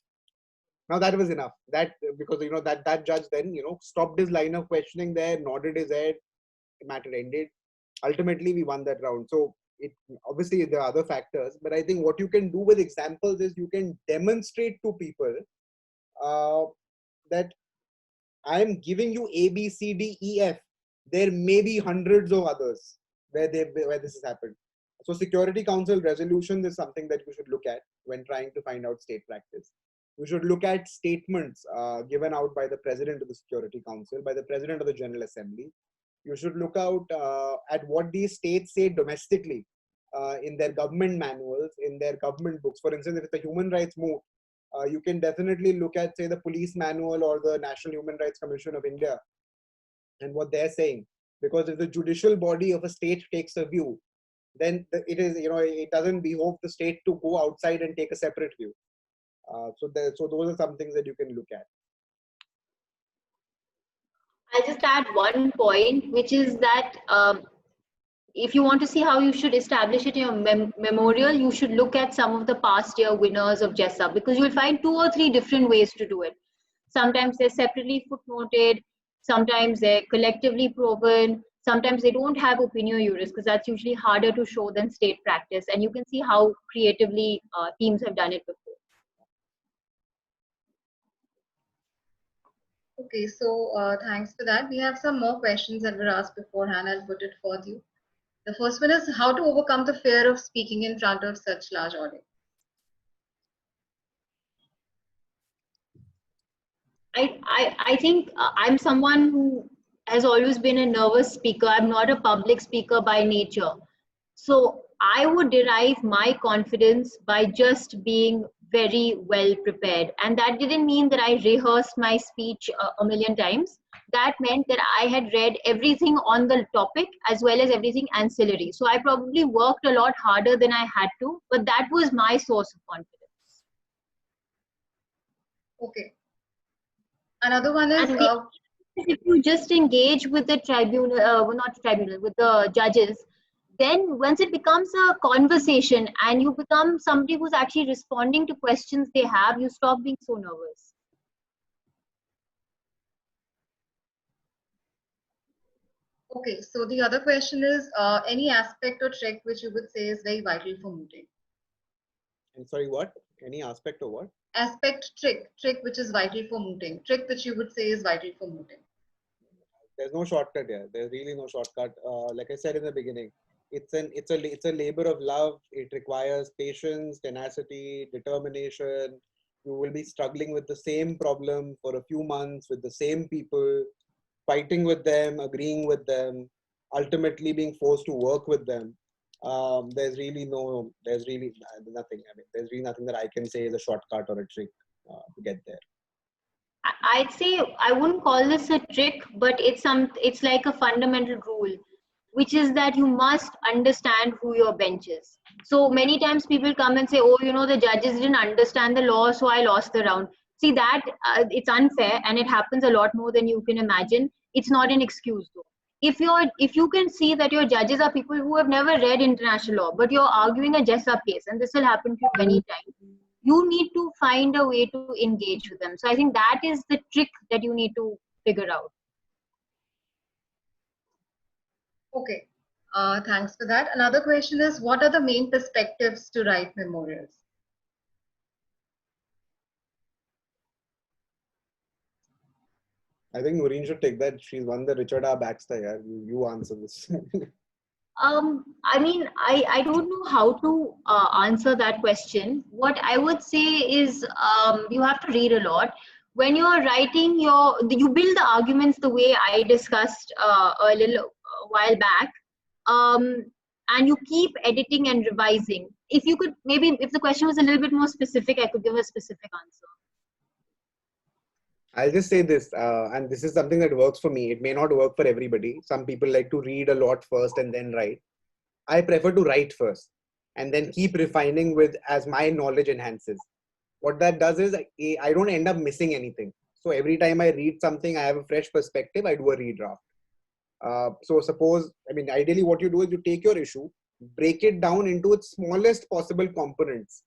Now that was enough. Because, that judge then, stopped his line of questioning there, nodded his head, the matter ended. Ultimately, we won that round. So obviously there are other factors, but I think what you can do with examples is you can demonstrate to people that I'm giving you A, B, C, D, E, F. There may be hundreds of others where this has happened. So Security Council resolution is something that you should look at when trying to find out state practice. You should look at statements given out by the President of the Security Council, by the President of the General Assembly. You should look out at what these states say domestically. in their government manuals, in their government books. For instance, if it's a human rights move, you can definitely look at, say, the police manual or the National Human Rights Commission of India and what they're saying. Because if the judicial body of a state takes a view, then it is, it doesn't behove the state to go outside and take a separate view. So those are some things that you can look at. I'll just add one point, which is that if you want to see how you should establish it in your memorial, you should look at some of the past year winners of JESA, because you'll find 2 or 3 different ways to do it. Sometimes they're separately footnoted, sometimes they're collectively proven, sometimes they don't have opinio juris, because that's usually harder to show than state practice. And you can see how creatively teams have done it before. Okay, so thanks for that. We have some more questions that were asked beforehand. I'll put it for you. The first one is how to overcome the fear of speaking in front of such large audience. I think I'm someone who has always been a nervous speaker. I'm not a public speaker by nature. So I would derive my confidence by just being very well prepared. And that didn't mean that I rehearsed my speech a million times. That meant that I had read everything on the topic as well as everything ancillary. So I probably worked a lot harder than I had to, but that was my source of confidence. Okay. Another one is if you just engage with the tribunal, not tribunal, with the judges, then once it becomes a conversation and you become somebody who's actually responding to questions they have, you stop being so nervous. okay, so the other question is any aspect or trick which you would say is very vital for mooting? And sorry, what? Any aspect of what? Aspect, trick which is vital for mooting. Trick which you would say is vital for mooting. There's no shortcut here. There's really no shortcut. Like I said in the beginning, it's a labor of love. It requires patience, tenacity, determination. You will be struggling with the same problem for a few months with the same people, fighting with them, agreeing with them, ultimately being forced to work with them. There's really nothing. I mean, there's really nothing that I can say is a shortcut or a trick to get there. I'd say I wouldn't call this a trick, but it's like a fundamental rule, which is that you must understand who your bench is. So many times people come and say, oh, the judges didn't understand the law, so I lost the round. See that it's unfair, and it happens a lot more than you can imagine. It's not an excuse though. If you can see that your judges are people who have never read international law, but you're arguing a JESA case, and this will happen to you many times, you need to find a way to engage with them. So I think that is the trick that you need to figure out. Okay, thanks for that. Another question is what are the main perspectives to write memorials? I think Noreen should take that. She's won the Richard R. Baxter. Yeah, you answer this. I mean, I don't know how to answer that question. What I would say is you have to read a lot. When you're writing you build the arguments the way I discussed a little while back, and you keep editing and revising. If you could, maybe if the question was a little bit more specific, I could give a specific answer. I'll just say this, and this is something that works for me. It may not work for everybody. Some people like to read a lot first and then write. I prefer to write first and then keep refining with as my knowledge enhances. What that does is I don't end up missing anything. So every time I read something, I have a fresh perspective. I do a redraft. So suppose, I mean, ideally what you do is you take your issue, break it down into its smallest possible components,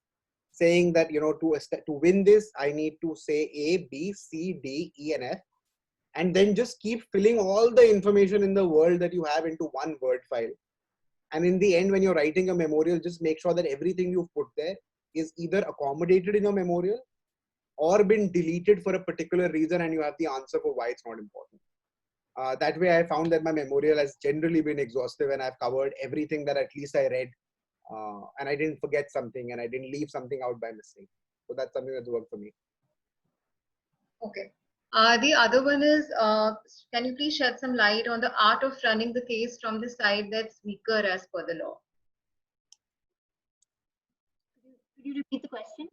saying that, to win this, I need to say A, B, C, D, E, and F, and then just keep filling all the information in the world that you have into one Word file. And in the end, when you're writing a memorial, just make sure that everything you've put there is either accommodated in your memorial or been deleted for a particular reason, and you have the answer for why it's not important. That way, I found that my memorial has generally been exhaustive and I've covered everything that at least I read. And I didn't forget something and I didn't leave something out by mistake. So that's something that's worked for me. Okay. The other one is, can you please shed some light on the art of running the case from the side that's weaker as per the law? Could you repeat the question?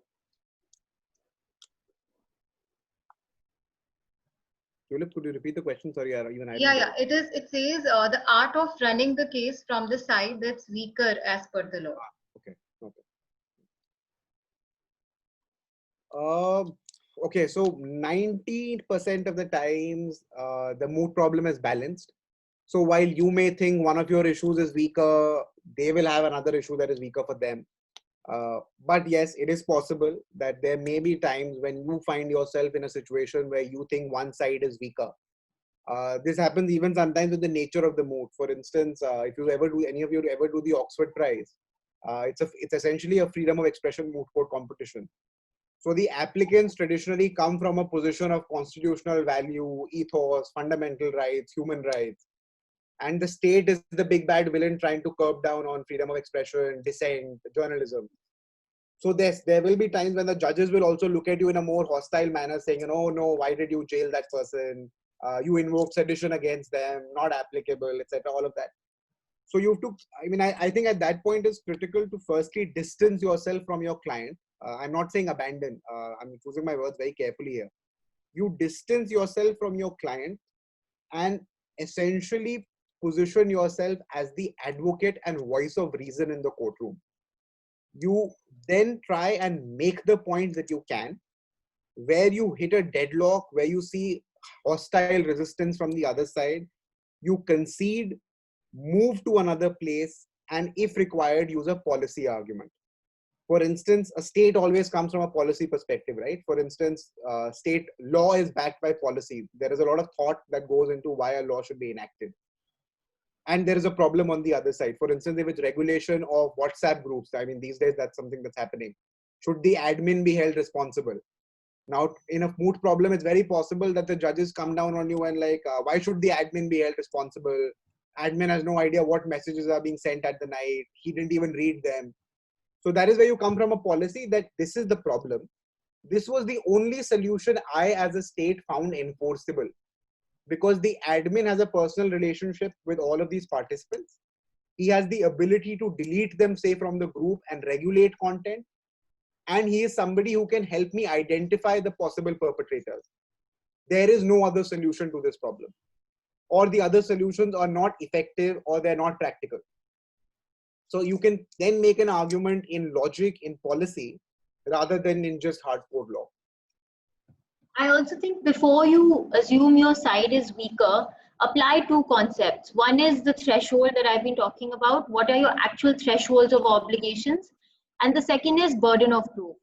Tulip, could you repeat the question? Sorry, even I Yeah, didn't yeah. get it. It says the art of running the case from the side that's weaker as per the law. Okay. Okay. Okay, so 90% of the times, the mood problem is balanced. So while you may think one of your issues is weaker, they will have another issue that is weaker for them. But yes, it is possible that there may be times when you find yourself in a situation where you think one side is weaker. This happens even sometimes with the nature of the mood. For instance, if you ever do, any of you ever do the Oxford Prize, it's essentially a freedom of expression moot court competition. So the applicants traditionally come from a position of constitutional value, ethos, fundamental rights, human rights. And the state is the big bad villain trying to curb down on freedom of expression, dissent, journalism. So there will be times when the judges will also look at you in a more hostile manner, saying, no, why did you jail that person? You invoked sedition against them, not applicable, etc. All of that. So you have to, I think at that point it's critical to firstly distance yourself from your client. I'm not saying abandon. I'm choosing my words very carefully here. You distance yourself from your client and essentially position yourself as the advocate and voice of reason in the courtroom. You then try and make the point that you can. Where you hit a deadlock, where you see hostile resistance from the other side, you concede, move to another place, and if required, use a policy argument. For instance, a state always comes from a policy perspective, right? For instance, state law is backed by policy. There is a lot of thought that goes into why a law should be enacted. And there is a problem on the other side. For instance, if it's regulation of WhatsApp groups, these days that's something that's happening. Should the admin be held responsible? Now, in a moot problem, it's very possible that the judges come down on you and why should the admin be held responsible? Admin has no idea what messages are being sent at the night. He didn't even read them. So that is where you come from a policy that this is the problem. This was the only solution I as a state found enforceable, because the admin has a personal relationship with all of these participants. He has the ability to delete them, say, from the group and regulate content. And he is somebody who can help me identify the possible perpetrators. There is no other solution to this problem. Or the other solutions are not effective or they're not practical. So you can then make an argument in logic, in policy, rather than in just hardcore law. I also think before you assume your side is weaker, apply two concepts. One is the threshold that I've been talking about. What are your actual thresholds of obligations? And the second is burden of proof.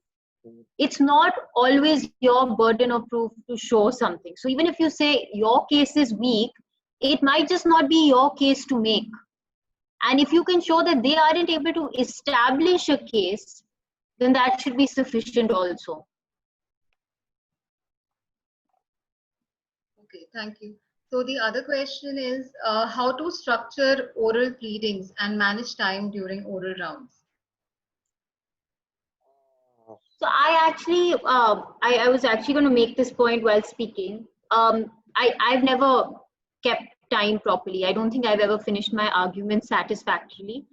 It's not always your burden of proof to show something. So even if you say your case is weak, it might just not be your case to make. And if you can show that they aren't able to establish a case, then that should be sufficient also. Okay, thank you. So the other question is how to structure oral pleadings and manage time during oral rounds. So I actually, I was actually going to make this point while speaking. I've never kept time properly. I don't think I've ever finished my argument satisfactorily.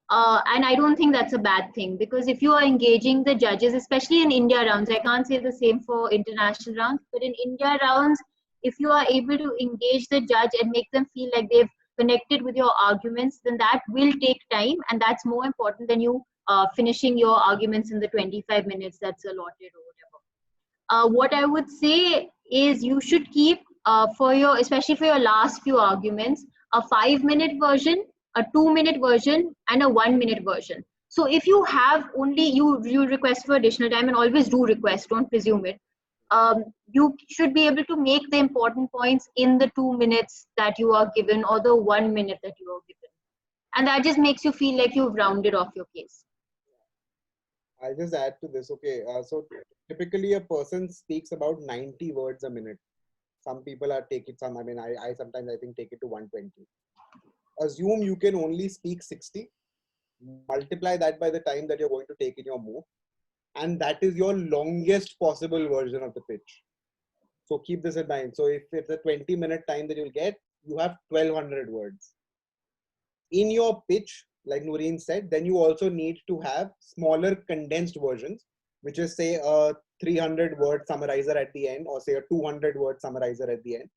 And I don't think that's a bad thing, because if you are engaging the judges, especially in India rounds, I can't say the same for international rounds, but in India rounds, if you are able to engage the judge and make them feel like they've connected with your arguments, then that will take time, and that's more important than you finishing your arguments in the 25 minutes that's allotted or whatever. What I would say is you should keep especially for your last few arguments, a 5-minute version, a 2-minute version, and a 1-minute version. So if you have only, you request for additional time, and always do request, don't presume it. You should be able to make the important points in the 2 minutes that you are given, or the 1 minute that you are given. And that just makes you feel like you've rounded off your case. I'll just add to this. Okay, so typically a person speaks about 90 words a minute. Some people are taking some, I sometimes I think take it to 120. Assume you can only speak 60. Multiply that by the time that you're going to take in your move. And that is your longest possible version of the pitch. So keep this in mind. So if it's a 20-minute time that you'll get, you have 1200 words. In your pitch, like Noreen said, then you also need to have smaller condensed versions, which is say a 300 word summarizer at the end, or say a 200 word summarizer at the end,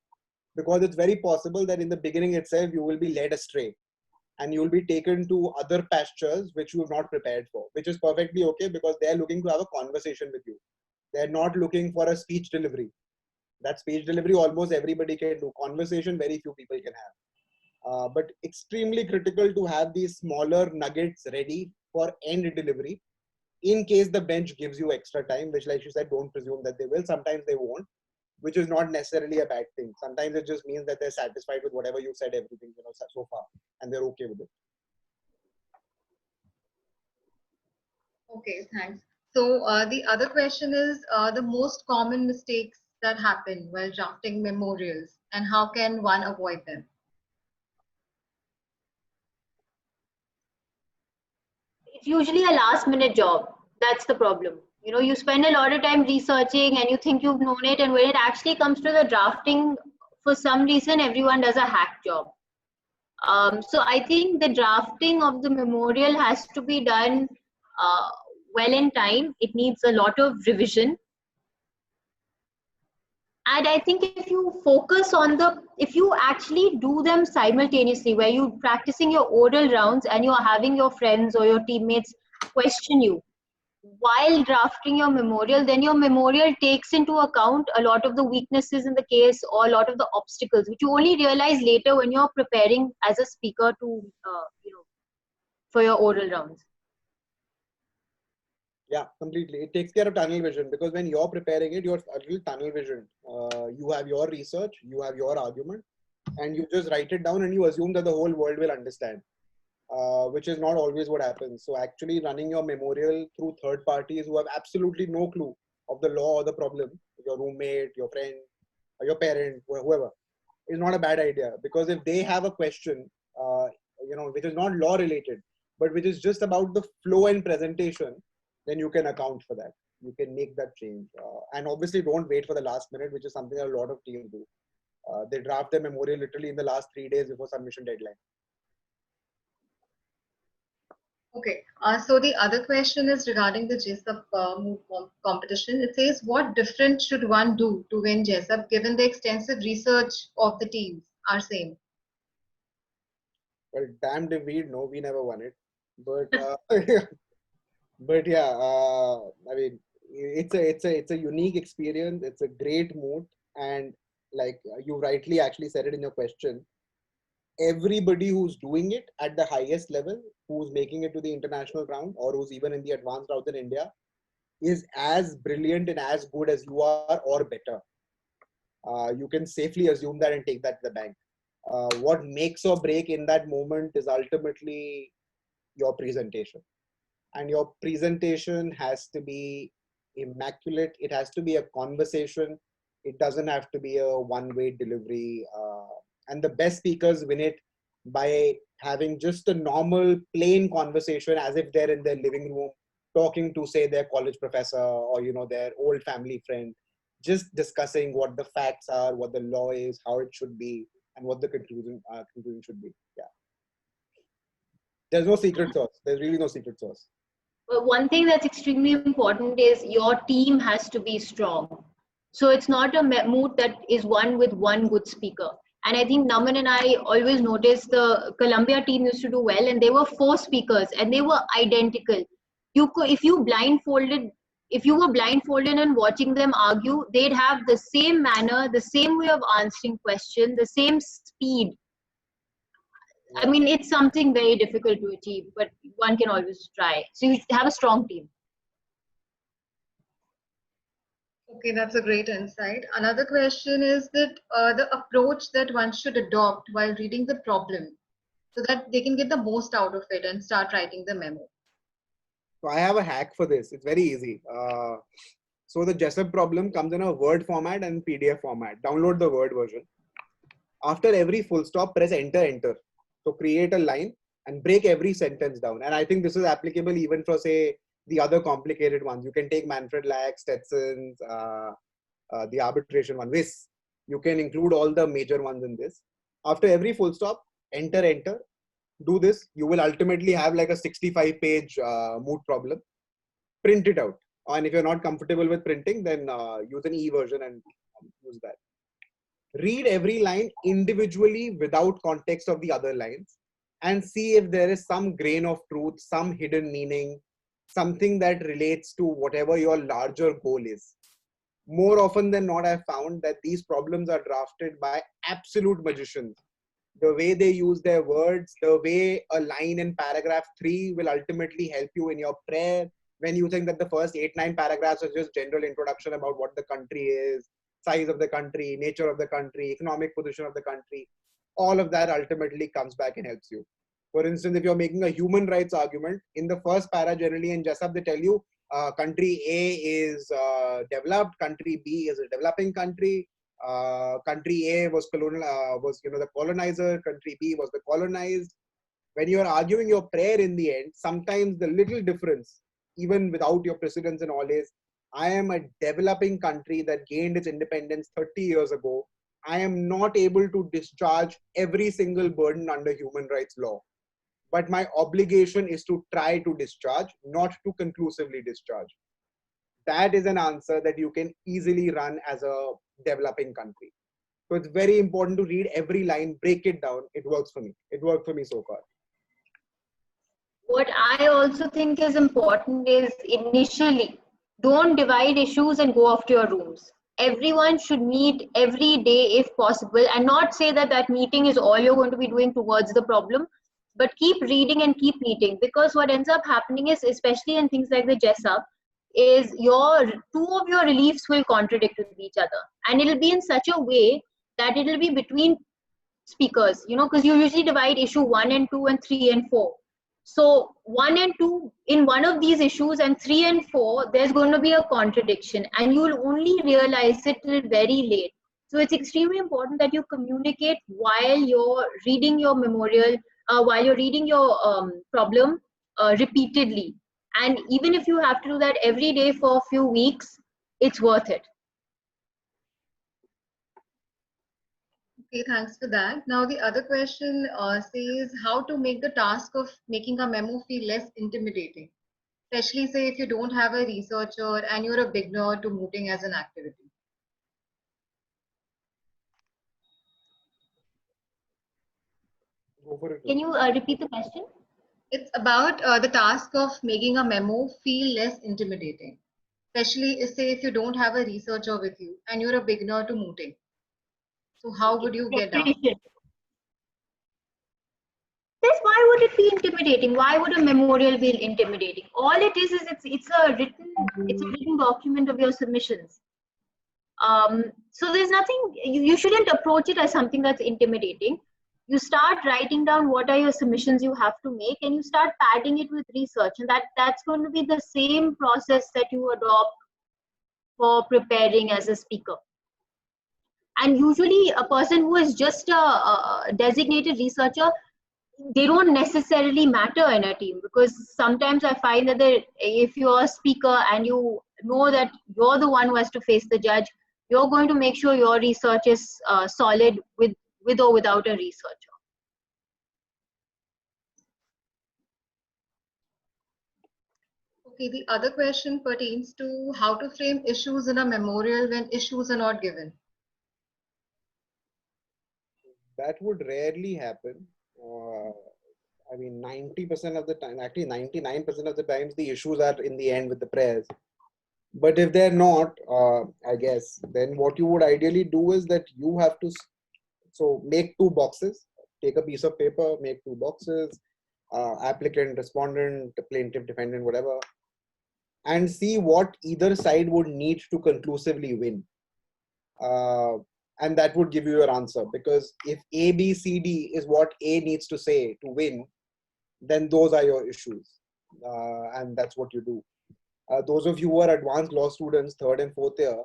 because it's very possible that in the beginning itself you will be led astray and you will be taken to other pastures which you have not prepared for, which is perfectly okay, because they're looking to have a conversation with you. They're not looking for a speech delivery. That speech delivery almost everybody can do. Conversation, very few people can have. But extremely critical to have these smaller nuggets ready for end delivery in case the bench gives you extra time, which, like you said, don't presume that they will. Sometimes they won't, which is not necessarily a bad thing. Sometimes it just means that they're satisfied with whatever you said, everything, so far, and they're okay with it. Okay, thanks. So the other question is the most common mistakes that happen while drafting memorials, and how can one avoid them? It's usually a last minute job. That's the problem. You know, you spend a lot of time researching and you think you've known it, and when it actually comes to the drafting, for some reason, everyone does a hack job. So I think the drafting of the memorial has to be done well in time. It needs a lot of revision. And I think if you focus on if you actually do them simultaneously, where you're practicing your oral rounds and you're having your friends or your teammates question you while drafting your memorial, then your memorial takes into account a lot of the weaknesses in the case or a lot of the obstacles, which you only realize later when you're preparing as a speaker to, for your oral rounds. Yeah, completely. It takes care of tunnel vision, because when you're preparing it, you're a little tunnel vision. You have your research, you have your argument, and you just write it down and you assume that the whole world will understand, which is not always what happens. So actually running your memorial through third parties who have absolutely no clue of the law or the problem, your roommate, your friend, or your parent, whoever, is not a bad idea. Because if they have a question, which is not law related, but which is just about the flow and presentation, then you can account for that. You can make that change. And obviously don't wait for the last minute, which is something a lot of teams do. They draft their memorial literally in the last 3 days before submission deadline. Okay, so the other question is regarding the JSUP competition. It says, what different should one do to win JSUP given the extensive research of the teams are same? Well, damned if we know, we never won it. But but yeah, I mean, it's a unique experience. It's a great mood, and like you rightly actually said it in your question, everybody who's doing it at the highest level, who's making it to the international round, or who's even in the advanced round in India, is as brilliant and as good as you are, or better. You can safely assume that and take that to the bank. What makes or break in that moment is ultimately your presentation. And your presentation has to be immaculate. It has to be a conversation. It doesn't have to be a one-way delivery. And the best speakers win it by having just a normal, plain conversation as if they're in their living room talking to, say, their college professor or, their old family friend, just discussing what the facts are, what the law is, how it should be, and what the conclusion should be. Yeah. There's no secret sauce. There's really no secret sauce. But one thing that's extremely important is your team has to be strong. So it's not a moot that is won with one good speaker. And I think Naman and I always noticed the Columbia team used to do well, and they were 4 speakers and they were identical. If you were blindfolded and watching them argue, they'd have the same manner, the same way of answering questions, the same speed. I mean, it's something very difficult to achieve, but one can always try. So you have a strong team. Okay, that's a great insight. Another question is that the approach that one should adopt while reading the problem so that they can get the most out of it and start writing the memo. So I have a hack for this. It's very easy. So the JSUP problem comes in a Word format and PDF format. Download the Word version. After every full stop, press enter. So create a line and break every sentence down. And I think this is applicable even for, say, the other complicated ones. You can take Manfred Lack, Stetson's, the arbitration one, Wyss. You can include all the major ones in this. After every full stop, enter. do this. You will ultimately have like a 65-page moot problem. Print it out. And if you're not comfortable with printing, then use an e-version and use that. Read every line individually without context of the other lines and see if there is some grain of truth, some hidden meaning, something that relates to whatever your larger goal is. More often than not, I've found that these problems are drafted by absolute magicians. The way they use their words, the way a line in paragraph 3 will ultimately help you in your prayer, when you think that the first 8-9 paragraphs are just general introduction about what the country is, size of the country, nature of the country, economic position of the country, all of that ultimately comes back and helps you. For instance, if you're making a human rights argument, in the first para generally in JESAB, they tell you country A is developed, country B is a developing country, country A was colonial, was the colonizer, country B was the colonized. When you are arguing your prayer in the end, sometimes the little difference, even without your precedence and all, is I am a developing country that gained its independence 30 years ago. I am not able to discharge every single burden under human rights law. But my obligation is to try to discharge, not to conclusively discharge. That is an answer that you can easily run as a developing country. So it's very important to read every line, break it down. It works for me. It worked for me so far. What I also think is important is initially, don't divide issues and go off to your rooms. Everyone should meet every day if possible, and not say that that meeting is all you're going to be doing towards the problem, but keep reading and keep meeting. Because what ends up happening is, especially in things like the JESAB, is two of your reliefs will contradict with each other, and it'll be in such a way that it'll be between speakers, because you usually divide issue 1 and 2 and 3 and 4. So 1 and 2 in one of these issues, and 3 and 4, there's going to be a contradiction, and you will only realize it till very late. So it's extremely important that you communicate while you're reading your memorial, while you're reading your problem repeatedly. And even if you have to do that every day for a few weeks, it's worth it. Okay, thanks for that. Now the other question says how to make the task of making a memo feel less intimidating, especially say if you don't have a researcher and you're a beginner to mooting as an activity. Go for it. Can you repeat the question? It's about the task of making a memo feel less intimidating, especially say if you don't have a researcher with you and you're a beginner to mooting. So how would you get down? Yes, why would it be intimidating? Why would a memorial be intimidating? All it is it's a written document of your submissions. So there's nothing, you shouldn't approach it as something that's intimidating. You start writing down what are your submissions you have to make, and you start padding it with research, and that's going to be the same process that you adopt for preparing as a speaker. And usually a person who is just a designated researcher, they don't necessarily matter in a team, because sometimes I find that if you're a speaker and you know that you're the one who has to face the judge, you're going to make sure your research is solid with or without a researcher. Okay, the other question pertains to how to frame issues in a memorial when issues are not given. That would rarely happen. I mean, 90% of the time, actually 99% of the times, the issues are in the end with the prayers. But if they're not, I guess, then what you would ideally do is that you have to, so make 2 boxes, take a piece of paper, make 2 boxes, applicant, respondent, plaintiff, defendant, whatever, and see what either side would need to conclusively win. And that would give you your answer, because if A, B, C, D is what A needs to say to win, then those are your issues, and that's what you do. Those of you who are advanced law students, 3rd and 4th year,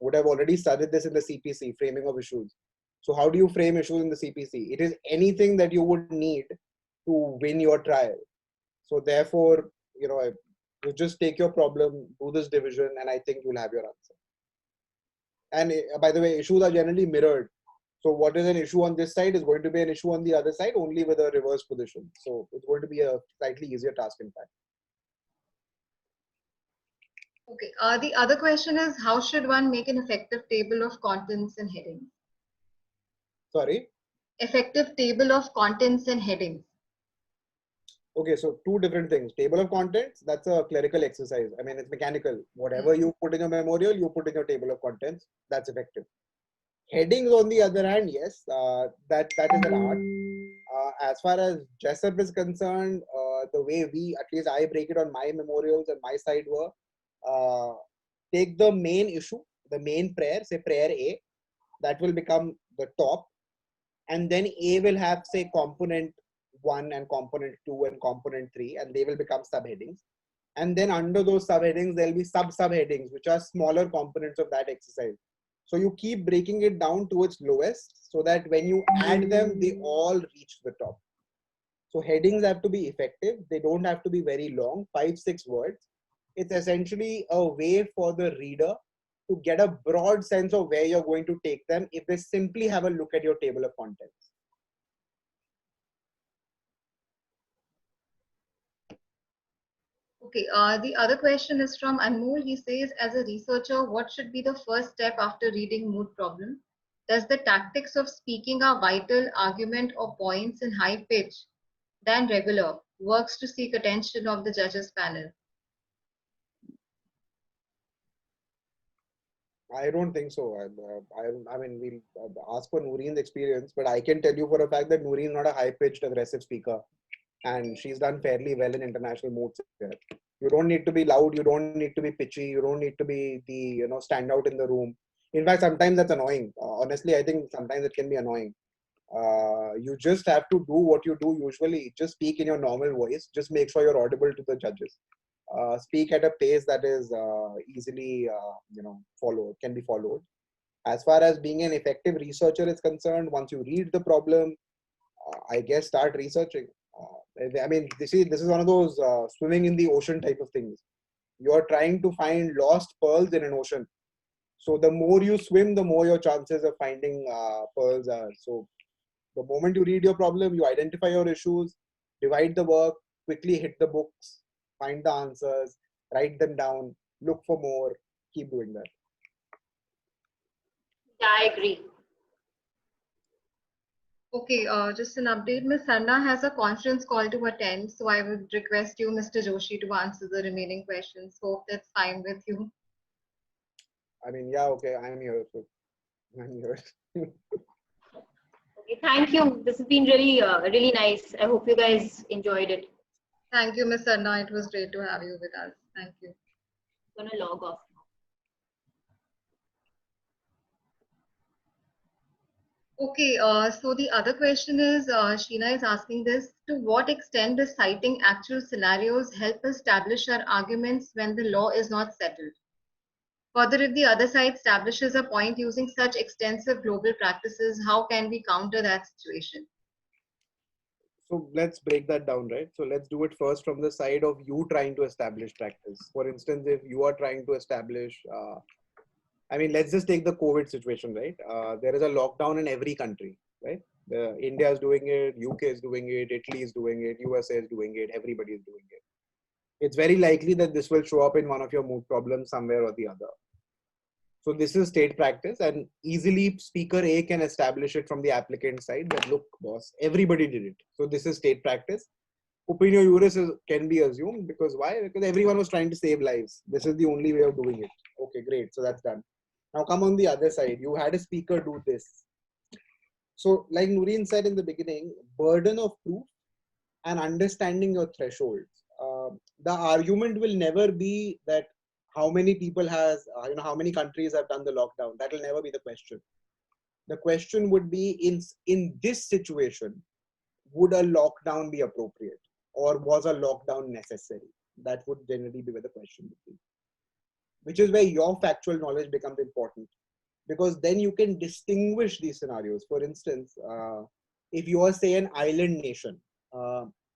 would have already studied this in the CPC, framing of issues. So how do you frame issues in the CPC? It is anything that you would need to win your trial. So therefore, you just take your problem, do this division, and I think you'll have your answer. And by the way, issues are generally mirrored. So what is an issue on this side is going to be an issue on the other side, only with a reverse position. So it's going to be a slightly easier task, in fact. Okay. The other question is, how should one make an effective table of contents and headings? Sorry. Effective table of contents and headings. Okay, so two different things. Table of contents, that's a clerical exercise. I mean, it's mechanical. Whatever you put in your memorial, you put in your table of contents. That's effective. Headings, on the other hand, yes, that is an art. As far as Jessup is concerned, the way at least I break it on my memorials and my side were, take the main issue, the main prayer, say prayer A, that will become the top, and then A will have, say, component 1 and component 2 and component 3, and they will become subheadings. And then under those subheadings, there'll be subheadings, which are smaller components of that exercise. So you keep breaking it down to its lowest so that when you add them, they all reach the top. So headings have to be effective. They don't have to be very long, 5-6 words. It's essentially a way for the reader to get a broad sense of where you're going to take them if they simply have a look at your table of contents. Okay, the other question is from Anmol. He says, as a researcher, what should be the first step after reading Mood Problem? Does the tactics of speaking a vital argument or points in high pitch than regular works to seek attention of the judges panel? I don't think so. I mean, we'll ask for Nooreen's experience, but I can tell you for a fact that Nooreen is not a high-pitched, aggressive speaker, and she's done fairly well in international moods here. You don't need to be loud. You don't need to be pitchy. You don't need to be the stand out in the room. In fact, sometimes that's annoying. Honestly, I think sometimes it can be annoying. You just have to do what you do usually. Just speak in your normal voice. Just make sure you're audible to the judges. Speak at a pace that is easily can be followed. As far as being an effective researcher is concerned, once you read the problem, I guess start researching. I mean, this is one of those swimming in the ocean type of things. You're trying to find lost pearls in an ocean. So the more you swim, the more your chances of finding pearls are. So the moment you read your problem, you identify your issues, divide the work, quickly hit the books, find the answers, write them down, look for more, keep doing that. Yeah, I agree. Okay, just an update. Ms. Sarna has a conference call to attend, so I would request you, Mr. Joshi, to answer the remaining questions. Hope that's fine with you. I mean, yeah, okay, I'm here. So I'm here. Okay, thank you. This has been really, really nice. I hope you guys enjoyed it. Thank you, Ms. Sarna. It was great to have you with us. Thank you. I'm gonna log off. Okay, so the other question is, Sheena is asking this, to what extent does citing actual scenarios help establish our arguments when the law is not settled? Further, if the other side establishes a point using such extensive global practices, how can we counter that situation? So let's break that down, right? So let's do it first from the side of you trying to establish practice. For instance, if you are trying to establish, I mean, let's just take the COVID situation, right? There is a lockdown in every country, right? India is doing it, UK is doing it, Italy is doing it, USA is doing it, everybody is doing it. It's very likely that this will show up in one of your mood problems somewhere or the other. So this is state practice, and easily speaker A can establish it from the applicant side that, look, boss, everybody did it. So this is state practice. Opinio juris can be assumed because why? Because everyone was trying to save lives. This is the only way of doing it. Okay, great. So that's done. Now come on the other side. You had a speaker do this. So like Nooreen said in the beginning, burden of proof and understanding your thresholds. The argument will never be that how many people has, how many countries have done the lockdown. That will never be the question. The question would be in this situation, would a lockdown be appropriate or was a lockdown necessary? That would generally be where the question would be. Which is where your factual knowledge becomes important, because then you can distinguish these scenarios. For instance, if you are, say, an island nation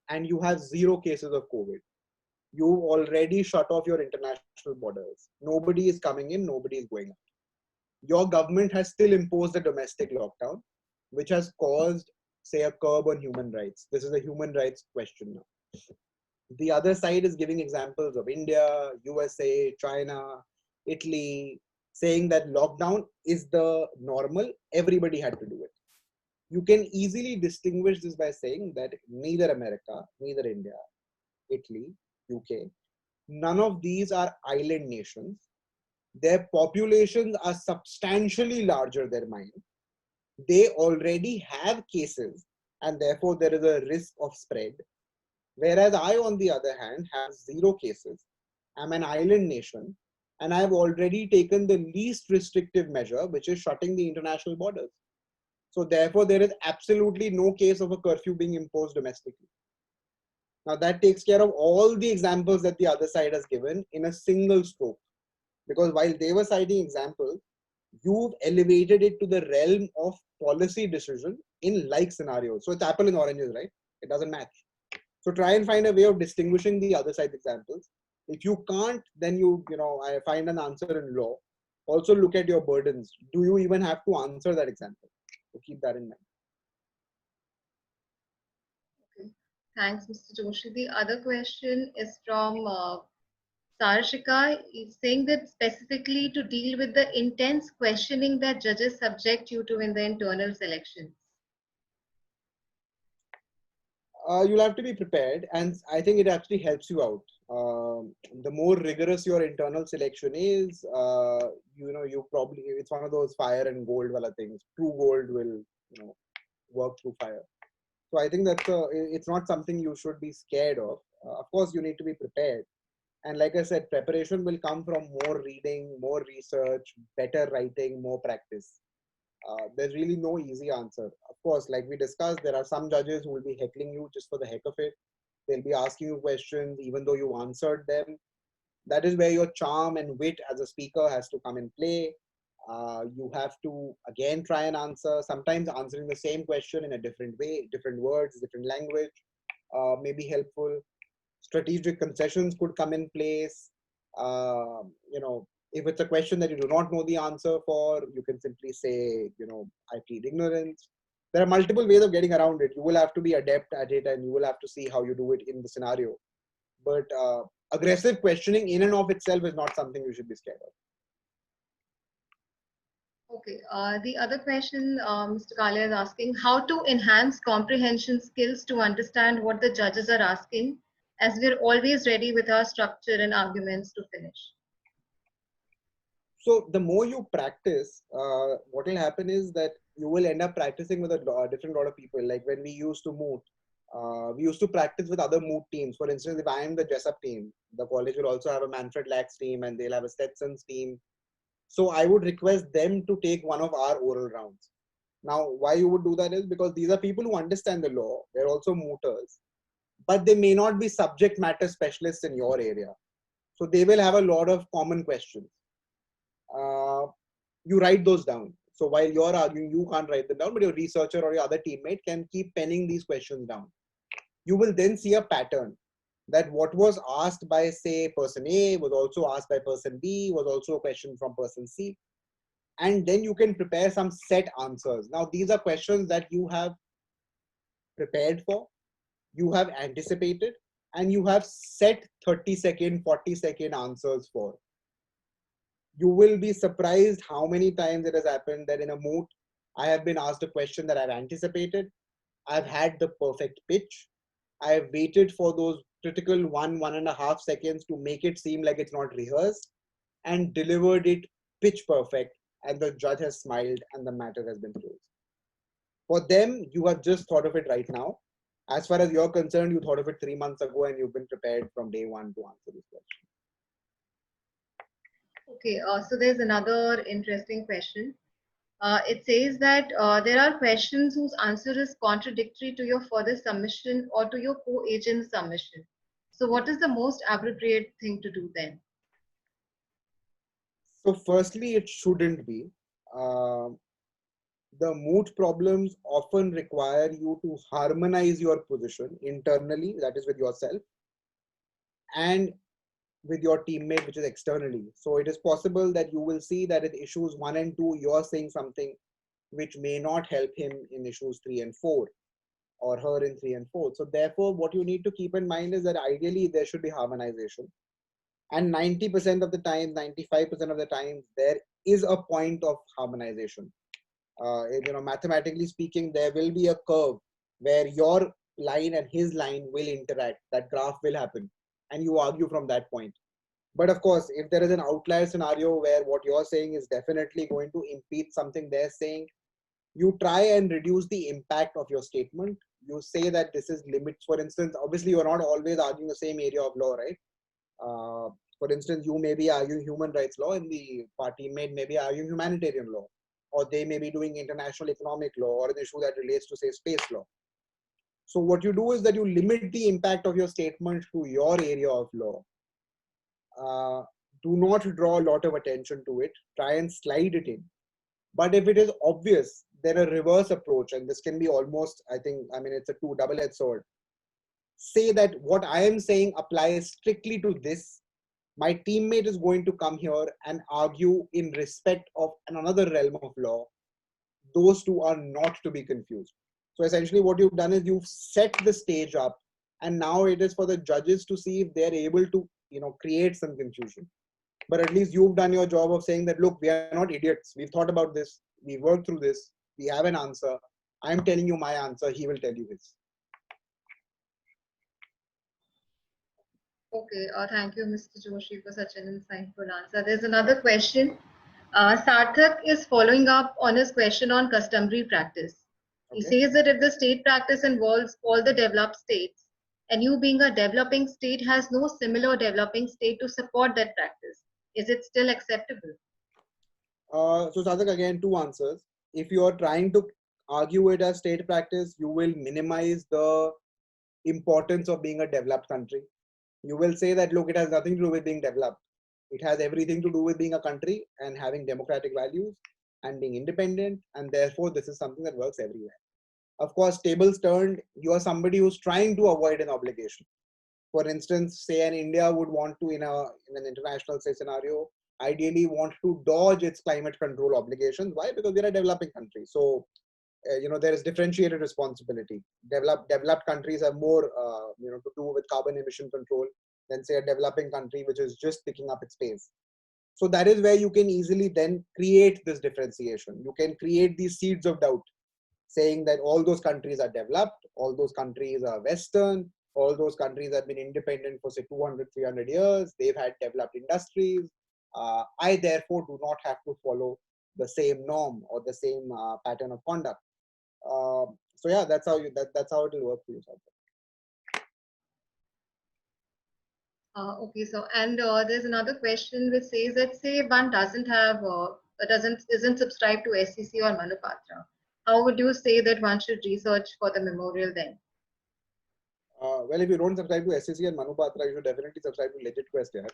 and you have 0 cases of COVID, you've already shut off your international borders. Nobody is coming in, nobody is going out. Your government has still imposed a domestic lockdown. which has caused, say, a curb on human rights. This is a human rights question now. The other side is giving examples of India, USA, China, Italy, saying that lockdown is the normal, everybody had to do it. You can easily distinguish this by saying that neither America, neither India, Italy, UK, none of these are island nations. Their populations are substantially larger than mine. They already have cases, and therefore there is a risk of spread. Whereas I, on the other hand, have zero cases. I'm an island nation, and I've already taken the least restrictive measure, which is shutting the international borders. So therefore, there is absolutely no case of a curfew being imposed domestically. Now that takes care of all the examples that the other side has given in a single stroke. Because while they were citing examples, you've elevated it to the realm of policy decision in like scenarios. So it's apple and oranges, right? It doesn't match. So try and find a way of distinguishing the other side examples. If you can't, then I find an answer in law. Also look at your burdens. Do you even have to answer that example? So keep that in mind. Okay. Thanks, Mr. Joshi. The other question is from Sarashika. Is saying that specifically to deal with the intense questioning that judges subject you to in the internal selections. You'll have to be prepared, and I think it actually helps you out. The more rigorous your internal selection is, you probably, it's one of those fire and gold wala things. True gold will, work through fire. So I think it's not something you should be scared of. Of course, you need to be prepared. And like I said, preparation will come from more reading, more research, better writing, more practice. There's really no easy answer. Of course, like we discussed, there are some judges who will be heckling you just for the heck of it. They'll be asking you questions even though you answered them. That is where your charm and wit as a speaker has to come in play. You have to again try and answer, sometimes answering the same question in a different way, different words, different language may be helpful. Strategic concessions could come in place. If it's a question that you do not know the answer for, you can simply say, I plead ignorance. There are multiple ways of getting around it. You will have to be adept at it, and you will have to see how you do it in the scenario. But aggressive questioning in and of itself is not something you should be scared of. Okay. The other question Mr. Kalia is asking, how to enhance comprehension skills to understand what the judges are asking, as we're always ready with our structure and arguments to finish. So the more you practice, what will happen is that you will end up practicing with a different lot of people. Like when we used to moot, we used to practice with other moot teams. For instance, if I am the Jessup team, the college will also have a Manfred Lax team, and they'll have a Stetson's team. So I would request them to take one of our oral rounds. Now, why you would do that is because these are people who understand the law. They're also mooters, but they may not be subject matter specialists in your area. So they will have a lot of common questions. You write those down. So while you're arguing, you can't write them down, but your researcher or your other teammate can keep penning these questions down. You will then see a pattern that what was asked by, say, person A was also asked by person B, was also a question from person C. And then you can prepare some set answers. Now, these are questions that you have prepared for, you have anticipated, and you have set 30-second, 40-second answers for. You will be surprised how many times it has happened that in a moot, I have been asked a question that I've anticipated. I've had the perfect pitch. I have waited for those critical 1.5 seconds to make it seem like it's not rehearsed, and delivered it pitch perfect, and the judge has smiled and the matter has been closed. For them, you have just thought of it right now. As far as you're concerned, you thought of it 3 months ago, and you've been prepared from day one to answer this question. Okay, so there's another interesting question. It says that there are questions whose answer is contradictory to your further submission or to your co-agent's submission. So what is the most appropriate thing to do then? So firstly, it shouldn't be. The moot problems often require you to harmonize your position internally, that is with yourself, and with your teammate, which is externally. So it is possible that you will see that in issues 1 and 2, you're saying something, which may not help him in issues 3 and 4 or her in 3 and 4. So therefore, what you need to keep in mind is that ideally there should be harmonization. And 90% of the time, 95% of the time, there is a point of harmonization. Mathematically speaking, there will be a curve where your line and his line will interact. That graph will happen, and you argue from that point. But of course, if there is an outlier scenario where what you're saying is definitely going to impede something they're saying, you try and reduce the impact of your statement. You say that this is limits. For instance, obviously, you're not always arguing the same area of law, right? For instance, you may be arguing human rights law, and the party may be arguing humanitarian law, or they may be doing international economic law or an issue that relates to, say, space law. So what you do is that you limit the impact of your statement to your area of law. Do not draw a lot of attention to it. Try and slide it in. But if it is obvious, then a reverse approach, and this can be almost, it's a double-edged sword. Say that what I am saying applies strictly to this. My teammate is going to come here and argue in respect of another realm of law. Those two are not to be confused. So essentially what you've done is you've set the stage up, and now it is for the judges to see if they're able to, create some confusion. But at least you've done your job of saying that, look, we are not idiots. We've thought about this. We worked through this. We have an answer. I'm telling you my answer. He will tell you his. Okay, thank you, Mr. Joshi, for such an insightful answer. There's another question. Sarthak is following up on his question on customary practice. He says that if the state practice involves all the developed states, and you being a developing state has no similar developing state to support that practice, is it still acceptable? So Sarthak, again, two answers. If you are trying to argue it as state practice, you will minimize the importance of being a developed country. You will say that, look, it has nothing to do with being developed. It has everything to do with being a country and having democratic values and being independent. And therefore, this is something that works everywhere. Of course, tables turned, you are somebody who's trying to avoid an obligation. For instance, say an India would want to, in an international scenario, ideally want to dodge its climate control obligations. Why? Because we're a developing country. So, there is differentiated responsibility. Developed countries have more, to do with carbon emission control than, say, a developing country which is just picking up its pace. So that is where you can easily then create this differentiation. You can create these seeds of doubt, saying that all those countries are developed, all those countries are Western, all those countries have been independent for, say, 200, 300 years. They've had developed industries. I therefore do not have to follow the same norm or the same pattern of conduct. So yeah, that's how that's how it will work for you. Okay, so and there's another question which says that, say one doesn't have isn't subscribed to SCC or Manupatra, how would you say that one should research for the memorial then? Well, if you don't subscribe to SCC and Manupatra, you should definitely subscribe to Legit Quest, yeah.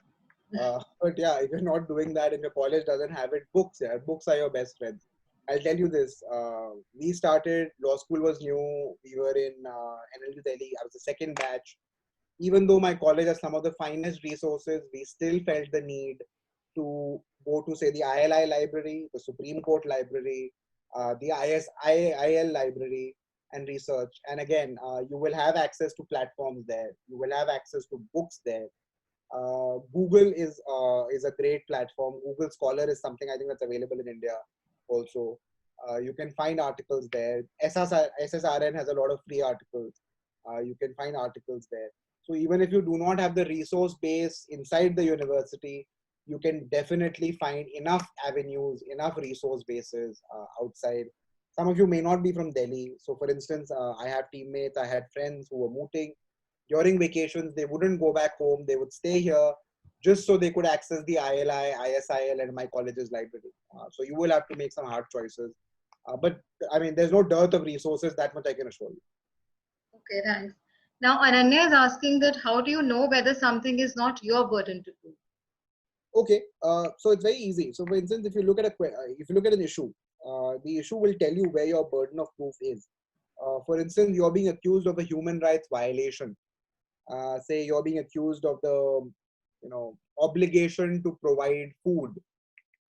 But yeah, if you're not doing that and your college doesn't have it, books, yeah, books are your best friends. I'll tell you this. We started, law school was new. We were in NLU Delhi. I was the second batch. Even though my college has some of the finest resources, we still felt the need to go to, say, the ILI library, the Supreme Court library, the ISIL library, and research. And again, you will have access to platforms there. You will have access to books there. Google is a great platform. Google Scholar is something I think that's available in India also. You can find articles there. SSRN has a lot of free articles. You can find articles there. So even if you do not have the resource base inside the university, you can definitely find enough avenues, enough resource bases outside. Some of you may not be from Delhi. So for instance, I have teammates, I had friends who were mooting. During vacations, they wouldn't go back home. They would stay here just so they could access the ILI, ISIL, and my college's library. So you will have to make some hard choices. But I mean, there's no dearth of resources, that much I can assure you. Okay, thanks. Now, Ananya is asking that how do you know whether something is not your burden to prove? Okay, so it's very easy. So for instance, if you look at an issue, the issue will tell you where your burden of proof is. For instance, you're being accused of a human rights violation. Say you're being accused of the obligation to provide food,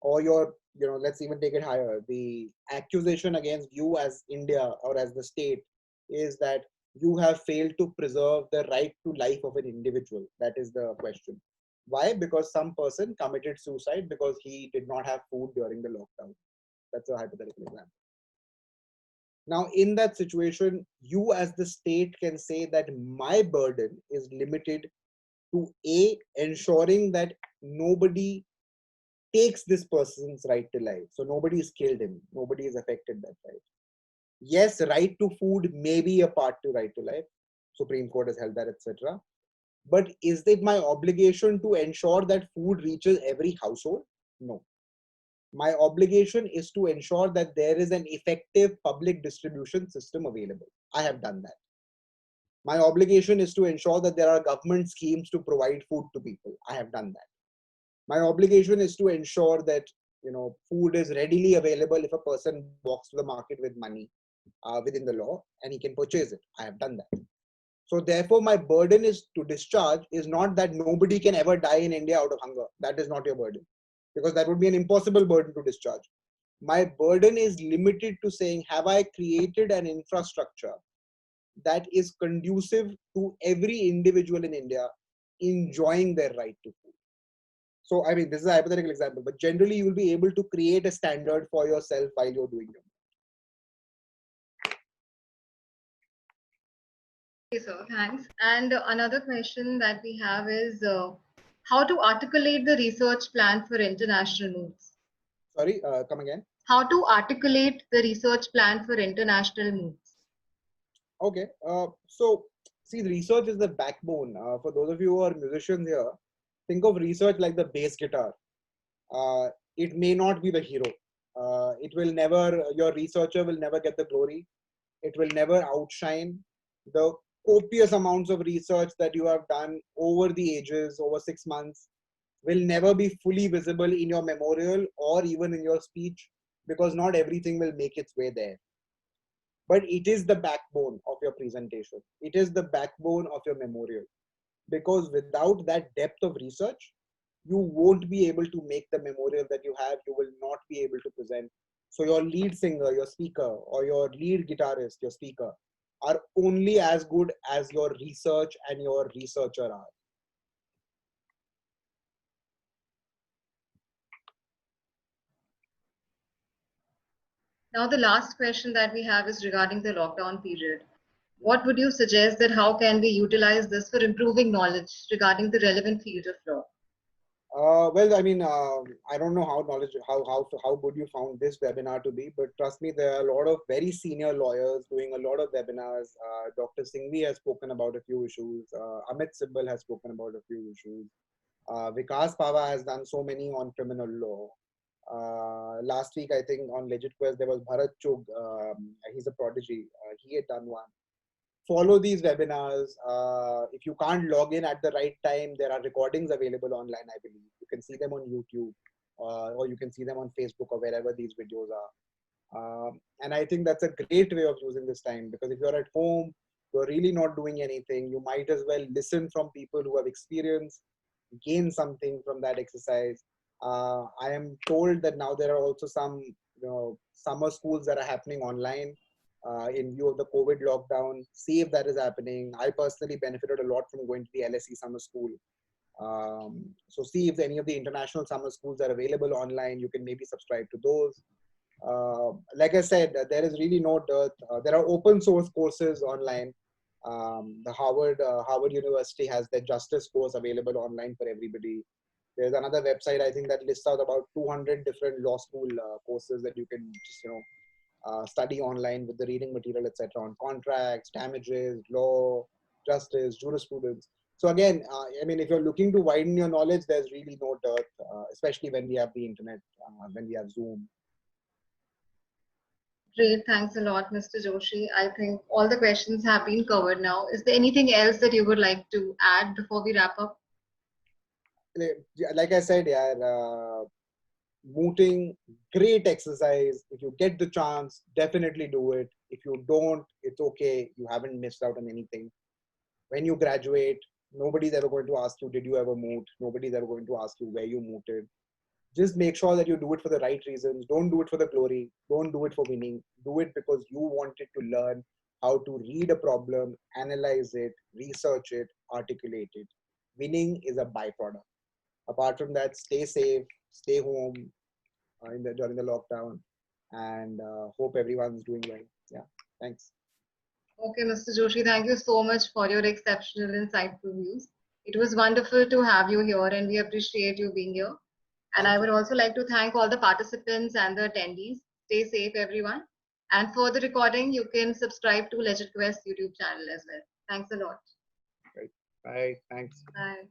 or you're let's even take it higher. The accusation against you as India or as the state is that you have failed to preserve the right to life of an individual. That is the question. Why? Because some person committed suicide because he did not have food during the lockdown. That's a hypothetical example. Now, in that situation, you as the state can say that my burden is limited to A, ensuring that nobody takes this person's right to life. So nobody is killed him, nobody is affected that right. Yes, right to food may be a part to right to life. Supreme Court has held that, etc. But is it my obligation to ensure that food reaches every household? No. My obligation is to ensure that there is an effective public distribution system available. I have done that. My obligation is to ensure that there are government schemes to provide food to people. I have done that. My obligation is to ensure that food is readily available if a person walks to the market with money within the law and he can purchase it. I have done that. So therefore, my burden is to discharge is not that nobody can ever die in India out of hunger. That is not your burden, because that would be an impossible burden to discharge. My burden is limited to saying, have I created an infrastructure that is conducive to every individual in India enjoying their right to food? So, I mean, this is a hypothetical example, but generally you will be able to create a standard for yourself while you're doing it. Okay, sir, thanks. And another question that we have is how to articulate the research plan for international moves? Sorry, come again. How to articulate the research plan for international moves? Okay, so see, the research is the backbone. For those of you who are musicians here, think of research like the bass guitar. It may not be the hero. It will never, your researcher will never get the glory. It will never outshine the copious amounts of research that you have done over the ages, over 6 months, will never be fully visible in your memorial or even in your speech, because not everything will make its way there. But it is the backbone of your presentation. It is the backbone of your memorial, because without that depth of research, you won't be able to make the memorial that you have. You will not be able to present. So your lead singer, your speaker, or your lead guitarist, your speaker, are only as good as your research and your researcher are. Now, the last question that we have is regarding the lockdown period. What would you suggest that how can we utilize this for improving knowledge regarding the relevant field of law? Well, I mean, I don't know how good you found this webinar to be, but trust me, there are a lot of very senior lawyers doing a lot of webinars. Dr. Singhvi has spoken about a few issues. Amit Sibbal has spoken about a few issues. Vikas Pava has done so many on criminal law. Last week, I think on Legit Quest, there was Bharat Chugh. He's a prodigy. He had done one. Follow these webinars. If you can't log in at the right time, there are recordings available online, I believe. You can see them on YouTube, or you can see them on Facebook or wherever these videos are. And I think that's a great way of using this time, because if you're at home, you're really not doing anything, you might as well listen from people who have experience, gain something from that exercise. I am told that now there are also some summer schools that are happening online in view of the COVID lockdown. See if that is happening. I personally benefited a lot from going to the LSE summer school. So see if any of the international summer schools are available online. You can maybe subscribe to those. Like I said, there is really no dearth. There are open source courses online. The Harvard University has their justice course available online for everybody. There's another website, I think, that lists out about 200 different law school courses that you can just study online with the reading material, etc., on contracts, damages, law, justice, jurisprudence. So again, I mean, if you're looking to widen your knowledge, there's really no dearth, especially when we have the internet, when we have Zoom. Great, thanks a lot, Mr. Joshi. I think all the questions have been covered now. Is there anything else that you would like to add before we wrap up? Like I said, mooting, great exercise. If you get the chance, definitely do it. If you don't, it's okay. You haven't missed out on anything. When you graduate, nobody's ever going to ask you, did you ever moot? Nobody's ever going to ask you where you mooted. just make sure that you do it for the right reasons. Don't do it for the glory. Don't do it for winning. Do it because you wanted to learn how to read a problem, analyze it, research it, articulate it. Winning is a byproduct. Apart from that, stay safe, stay home during the lockdown, and hope everyone's doing well. Yeah, thanks. Okay, Mr. Joshi, thank you so much for your exceptional, insightful views. It was wonderful to have you here, and we appreciate you being here. And I would also like to thank all the participants and the attendees. Stay safe, everyone. And for the recording, you can subscribe to Legit Quest YouTube channel as well. Thanks a lot. Right. Bye. Thanks. Bye.